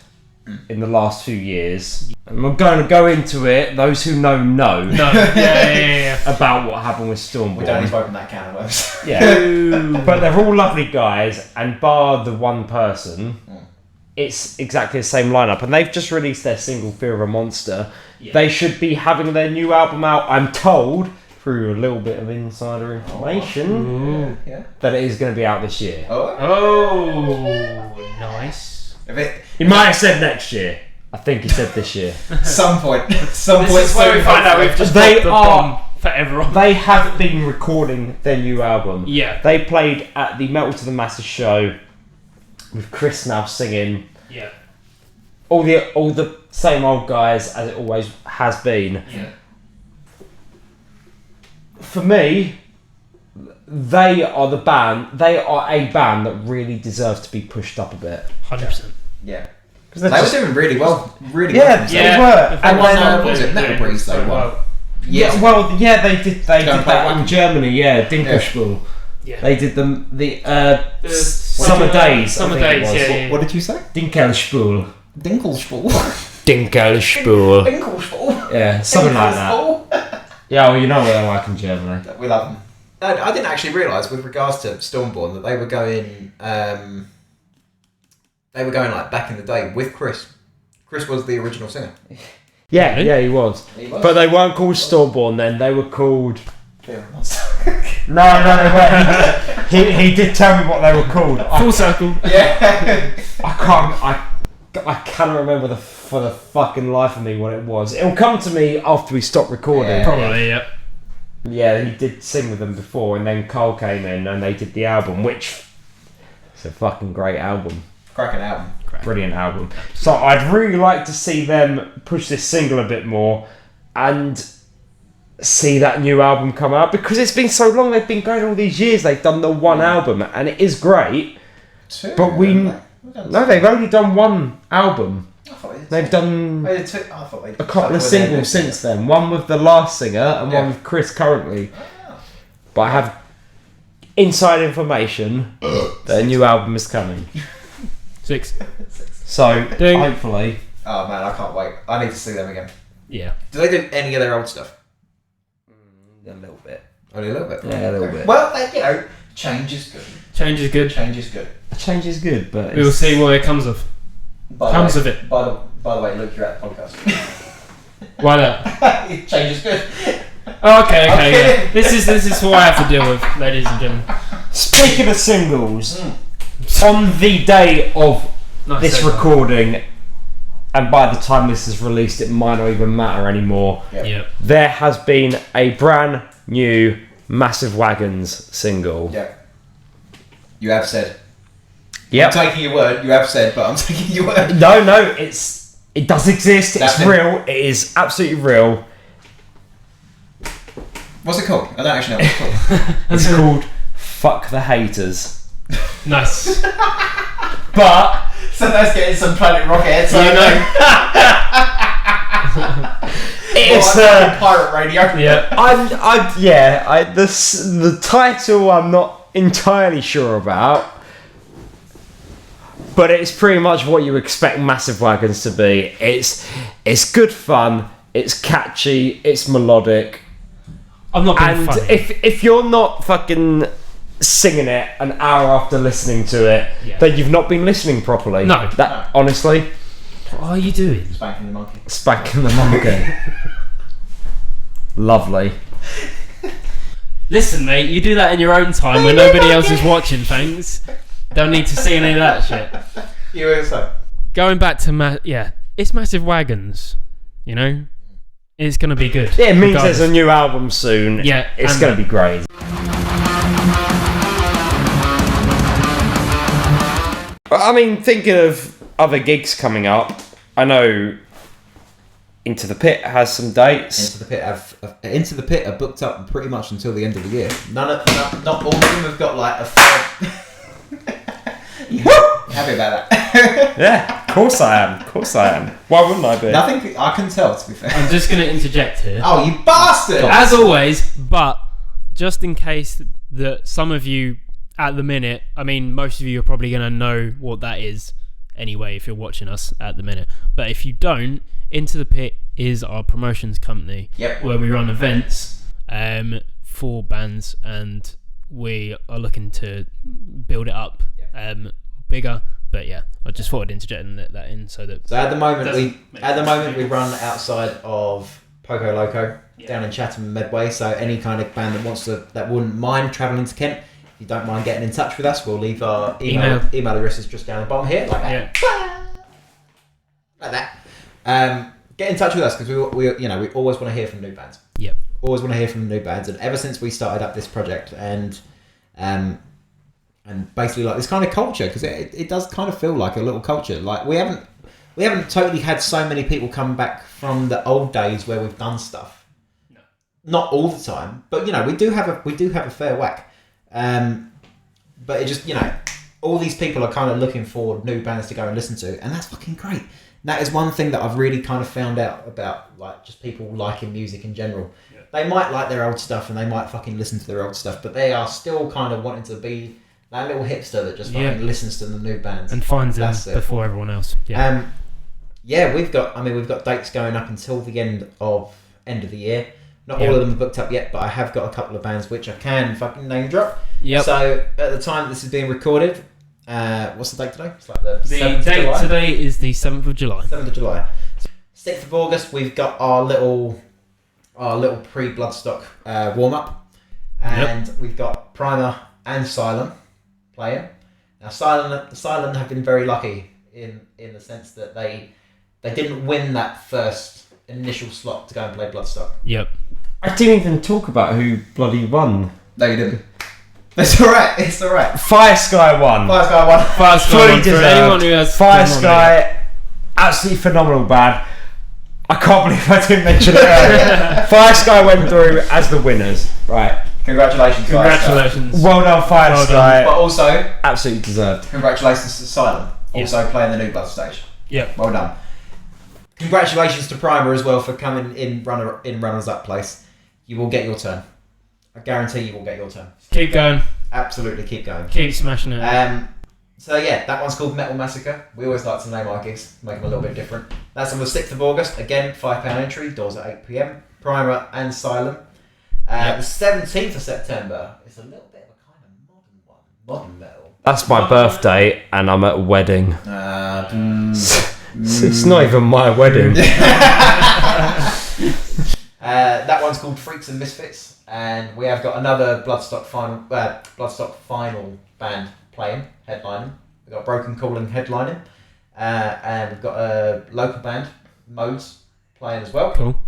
Speaker 2: in the last few years. And we're going to go into it, those who know.
Speaker 1: No. Yeah.
Speaker 2: About what happened with Stormborn.
Speaker 3: We don't need to open that can of worms.
Speaker 2: Yeah. But they're all lovely guys, and bar the one person, it's exactly the same lineup. And they've just released their single, Fear of a Monster. Yeah. They should be having their new album out, I'm told, through a little bit of insider information, that it is going to be out this year.
Speaker 1: Oh, nice.
Speaker 2: He might have said next year. I think he said this year.
Speaker 3: Some point.
Speaker 1: This is where we find out we've just dropped the bomb for everyone.
Speaker 2: They have been recording their new album.
Speaker 1: Yeah.
Speaker 2: They played at the Metal to the Masses show with Chris now singing.
Speaker 1: Yeah.
Speaker 2: All the same old guys as it always has been.
Speaker 1: Yeah.
Speaker 2: For me, they are the band. They are a band that really deserves to be pushed up a bit.
Speaker 1: 100%.
Speaker 3: Yeah.
Speaker 2: Because
Speaker 3: They were doing really well. Really
Speaker 2: Yeah,
Speaker 3: well.
Speaker 2: they were.
Speaker 3: And
Speaker 2: then,
Speaker 3: what was it? Metal Breeze they won.
Speaker 2: Yeah, well, yeah, they did. They
Speaker 3: Go
Speaker 2: did
Speaker 3: and play
Speaker 2: that
Speaker 3: one.
Speaker 2: in Germany. Yeah, Dinkelspiel.
Speaker 1: Yeah.
Speaker 2: They did the Summer Days.
Speaker 1: Summer
Speaker 2: I think it
Speaker 1: Days.
Speaker 2: was.
Speaker 1: Yeah.
Speaker 3: What did you say?
Speaker 2: Dinkelspiel.
Speaker 3: Dinkelspiel.
Speaker 2: Dinkelspiel.
Speaker 3: Dinkelspiel.
Speaker 2: Yeah, something like that. Yeah, well, you know what they're like in Germany.
Speaker 3: We love them. I didn't actually realise, with regards to Stormborn, that they were going. They were going like back in the day with Chris. Chris was the original singer.
Speaker 2: Yeah,
Speaker 1: Really?
Speaker 2: yeah, he was. But they weren't called Stormborn then. They were called.
Speaker 3: No.
Speaker 2: No. He did tell me what they were called.
Speaker 1: Full circle.
Speaker 3: Yeah.
Speaker 2: I cannot remember for the fucking life of me what it was. It'll come to me after we stop recording.
Speaker 3: Yeah.
Speaker 1: Probably, yeah.
Speaker 2: Yeah, he did sing with them before, and then Cole came in and they did the album, which is a fucking great album.
Speaker 3: Cracking album.
Speaker 2: Brilliant album. So I'd really like to see them push this single a bit more and see that new album come out, because it's been so long. They've been going all these years. They've done the one album, and it is great.
Speaker 3: Two.
Speaker 2: But they've only done one album. They've done
Speaker 3: a
Speaker 2: a couple of singles since then. One with the last singer and one with Chris currently. But I have inside information that a new album is coming.
Speaker 1: 6.
Speaker 2: So
Speaker 1: Ding.
Speaker 2: hopefully.
Speaker 3: Oh man, I can't wait. I need to see them again.
Speaker 1: Yeah.
Speaker 3: Do they do any of their old stuff?
Speaker 2: A little bit.
Speaker 3: Only a little bit.
Speaker 2: Yeah, a little bit.
Speaker 3: Well, change is good.
Speaker 1: Change is good.
Speaker 3: Change is good.
Speaker 2: Change is good, but
Speaker 1: We will see what it comes of. Comes of it.
Speaker 3: By the way, Luke, you're at the podcast.
Speaker 1: Why that?
Speaker 3: Change is good.
Speaker 1: Oh, okay, yeah. This is what I have to deal with, ladies and gentlemen.
Speaker 2: Speaking of singles, on the day of this recording, and by the time this is released, it might not even matter anymore.
Speaker 1: Yep.
Speaker 2: There has been a brand new Massive Wagons single.
Speaker 3: Yeah. You have said.
Speaker 2: Yep.
Speaker 3: I'm taking your word. You have said, but I'm taking your word.
Speaker 2: No, it does exist.
Speaker 3: That's
Speaker 2: it's real. It is absolutely real.
Speaker 3: What's it called? I don't actually know what it's called.
Speaker 2: It's called Fuck the Haters.
Speaker 1: Nice.
Speaker 2: But
Speaker 3: So let's get in some Planet Rocket. So
Speaker 1: You know.
Speaker 2: it's
Speaker 3: pirate radio.
Speaker 1: Yeah.
Speaker 2: the title I'm not entirely sure about, but it's pretty much what you expect Massive Wagons to be. It's good fun, it's catchy, it's melodic,
Speaker 1: I'm not being
Speaker 2: and
Speaker 1: funny.
Speaker 2: if you're not fucking singing it an hour after listening to it, then you've not been listening properly.
Speaker 1: No.
Speaker 2: Honestly,
Speaker 1: What are you doing?
Speaker 3: Spanking the monkey.
Speaker 2: Spanking the monkey. Lovely.
Speaker 1: Listen, mate, you do that in your own time when nobody else is watching, thanks. Don't need to see any of that shit.
Speaker 3: You were so.
Speaker 1: Going back to it's Massive Wagons, you know? It's going to be good.
Speaker 2: Yeah, it means
Speaker 1: regardless.
Speaker 2: there's a new album soon.
Speaker 1: Yeah,
Speaker 2: it's
Speaker 1: and
Speaker 2: going to be great. I mean, thinking of other gigs coming up, I know Into the Pit has some dates.
Speaker 3: Into the Pit are booked up pretty much until the end of the year. Not all of them have got like a fair. Happy about that.
Speaker 2: Yeah, of course I am. Why wouldn't I be?
Speaker 3: Nothing I can tell, to be fair.
Speaker 1: I'm just going to interject here.
Speaker 3: Oh, you bastard!
Speaker 1: As always, but just in case that some of you at the minute, I mean, most of you are probably going to know what that is anyway if you're watching us at the minute. But if you don't, Into the Pit is our promotions company where we run events for bands, and we are looking to build it up bigger. But yeah, I just thought I'd interject that in so
Speaker 3: at the moment we run outside of Poco Loco down in Chatham Medway. So any kind of band that wouldn't mind travelling to Kent, if you don't mind getting in touch with us, we'll leave our email addresses just down the bottom here, like that. Like that. Get in touch with us because we always want to hear from new bands.
Speaker 1: Yep.
Speaker 3: Always want to hear from new bands, and ever since we started up this project and basically like this kind of culture, because it does kind of feel like a little culture. Like we haven't totally had so many people come back from the old days where we've done stuff. No. Not all the time, but we do have a fair whack. But it just all these people are kind of looking for new bands to go and listen to, and that's fucking great. And that is one thing that I've really kind of found out about, like, just people liking music in general. Yeah. They might like their old stuff and they might fucking listen to their old stuff, but they are still kind of wanting to be that little hipster that just fucking listens to the new bands
Speaker 1: and finds them before everyone else. Yeah.
Speaker 3: We've got dates going up until the end of the year. Not all of them are booked up yet, but I have got a couple of bands which I can fucking name drop. Yep. So at the time this is being recorded, what's the date today? It's like the
Speaker 1: date today is the 7th of July.
Speaker 3: 7th of July. 6th of August, we've got our little pre-Bloodstock warm up, and we've got Primer and Silent playing. Now Silent have been very lucky in the sense that they didn't win that first initial slot to go and play Bloodstock.
Speaker 1: Yep.
Speaker 2: I didn't even talk about who bloody won.
Speaker 3: No, you didn't. It's alright.
Speaker 2: FyreSky won. Fully deserved.
Speaker 1: Anyone who has
Speaker 2: FyreSky, absolutely phenomenal band. I can't believe I didn't mention it earlier. FyreSky went through as the winners. Right.
Speaker 3: Congratulations.
Speaker 1: Congratulations.
Speaker 2: Well done, FyreSky.
Speaker 3: But also,
Speaker 2: absolutely deserved.
Speaker 3: Congratulations to Silent. Also playing the new Blood stage.
Speaker 1: Yeah.
Speaker 3: Well done. Congratulations to Primer as well for coming in runners-up place. You will get your turn. I guarantee you will get your turn.
Speaker 1: Keep going.
Speaker 3: Absolutely keep going.
Speaker 1: Keep smashing it.
Speaker 3: So yeah, that one's called Metal Massacre. We always like to name our gigs, make them a little bit different. That's on the 6th of August. Again, £5 entry, doors at 8 PM. Primer and Silent. The 17th of September is a little bit of a kind of modern one. Modern metal.
Speaker 2: That's my birthday and I'm at a wedding. It's not even my wedding.
Speaker 3: That one's called Freaks and Misfits, and we have got another Bloodstock final band playing, headlining. We've got Broken Calling headlining, and we've got a local band, Modes, playing as well.
Speaker 1: Cool.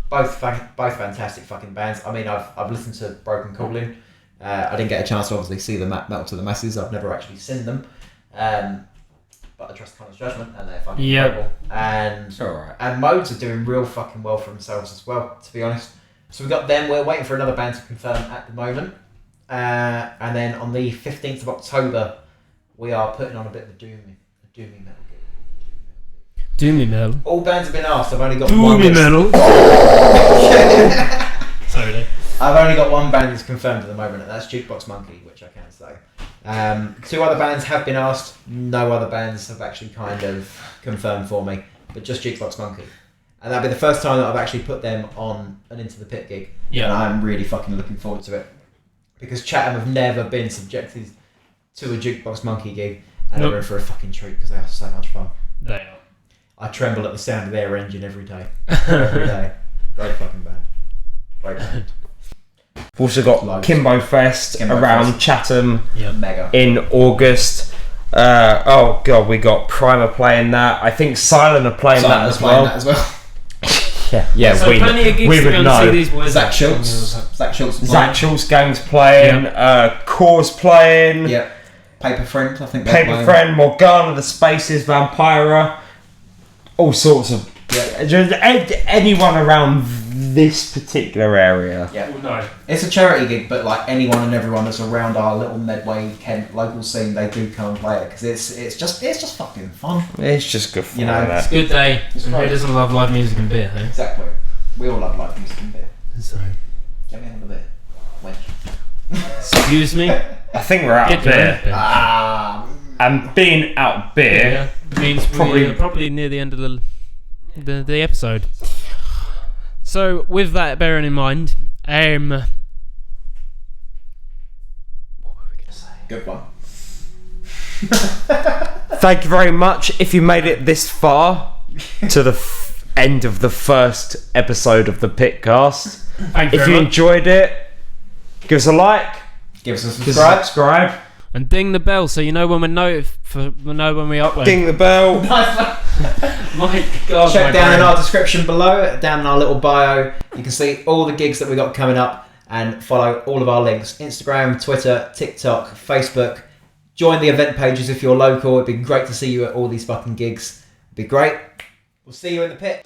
Speaker 3: Both fantastic fucking bands. I mean, I've listened to Broken Calling. I didn't get a chance to obviously see the Metal to the Masses. I've never actually seen them. But I trust Connor's judgment, and they're fucking incredible. And Modes are doing real fucking well for themselves as well, to be honest. So we've got them. We're waiting for another band to confirm at the moment. And then on the 15th of October, we are putting on a bit of a doomy metal gig.
Speaker 1: Doomy metal?
Speaker 3: All bands have been asked. I've only got
Speaker 1: one.
Speaker 3: Doomy
Speaker 1: metal? Sorry.
Speaker 3: I've only got one band that's confirmed at the moment, and that's Jukebox Monkey, which I can say. 2 other bands have been asked. No other bands have actually kind of confirmed for me, but just Jukebox Monkey. And that'll be the first time that I've actually put them on an Into the Pit gig. Yeah. And I'm really fucking looking forward to it. Because Chatham have never been subjected to a Jukebox Monkey gig, and they're in for a fucking treat because they are so much fun.
Speaker 1: They are.
Speaker 3: I tremble at the sound of their engine every day. Every day. Great fucking band. Great band.
Speaker 2: We've also got Kimbo Fest around Chatham
Speaker 3: Mega.
Speaker 2: in August. We got Primer playing that. I think Silent are playing that as well. Yeah,
Speaker 1: so we would know. See these boys.
Speaker 3: Zach Schultz.
Speaker 2: Zach Schultz Gang's playing. Core's playing.
Speaker 3: Yep. Paper Friend, I think.
Speaker 2: Paper Friend, Morgana, The Spaces, Vampira. All sorts of... Just anyone around this particular area.
Speaker 3: Yeah. No. It's a charity gig, but like anyone and everyone that's around our little Medway Kent local scene, they do come and play it because it's just fucking fun.
Speaker 2: It's just good fun.
Speaker 1: It's a good day. Who doesn't love live music and beer? Hey?
Speaker 3: Exactly. We all love live music and beer.
Speaker 1: So
Speaker 3: get me another beer.
Speaker 1: Excuse me.
Speaker 2: I think we're out of beer. And being out of beer
Speaker 1: means we're probably near the end of the episode. So with that bearing in mind, what were we going to say?
Speaker 3: Good one.
Speaker 2: Thank you very much. If you made it this far to the end of the first episode of the Pitcast, if you enjoyed it, give us a like,
Speaker 3: give us a subscribe,
Speaker 2: and
Speaker 1: ding the bell so you know when we know when we upload.
Speaker 2: Ding the bell.
Speaker 1: My God,
Speaker 3: check down in our description below, down in our little bio. You can see all the gigs that we got coming up, and follow all of our links: Instagram, Twitter, TikTok, Facebook. Join the event pages if you're local. It'd be great to see you at all these fucking gigs. It'd be great. We'll see you in the pit.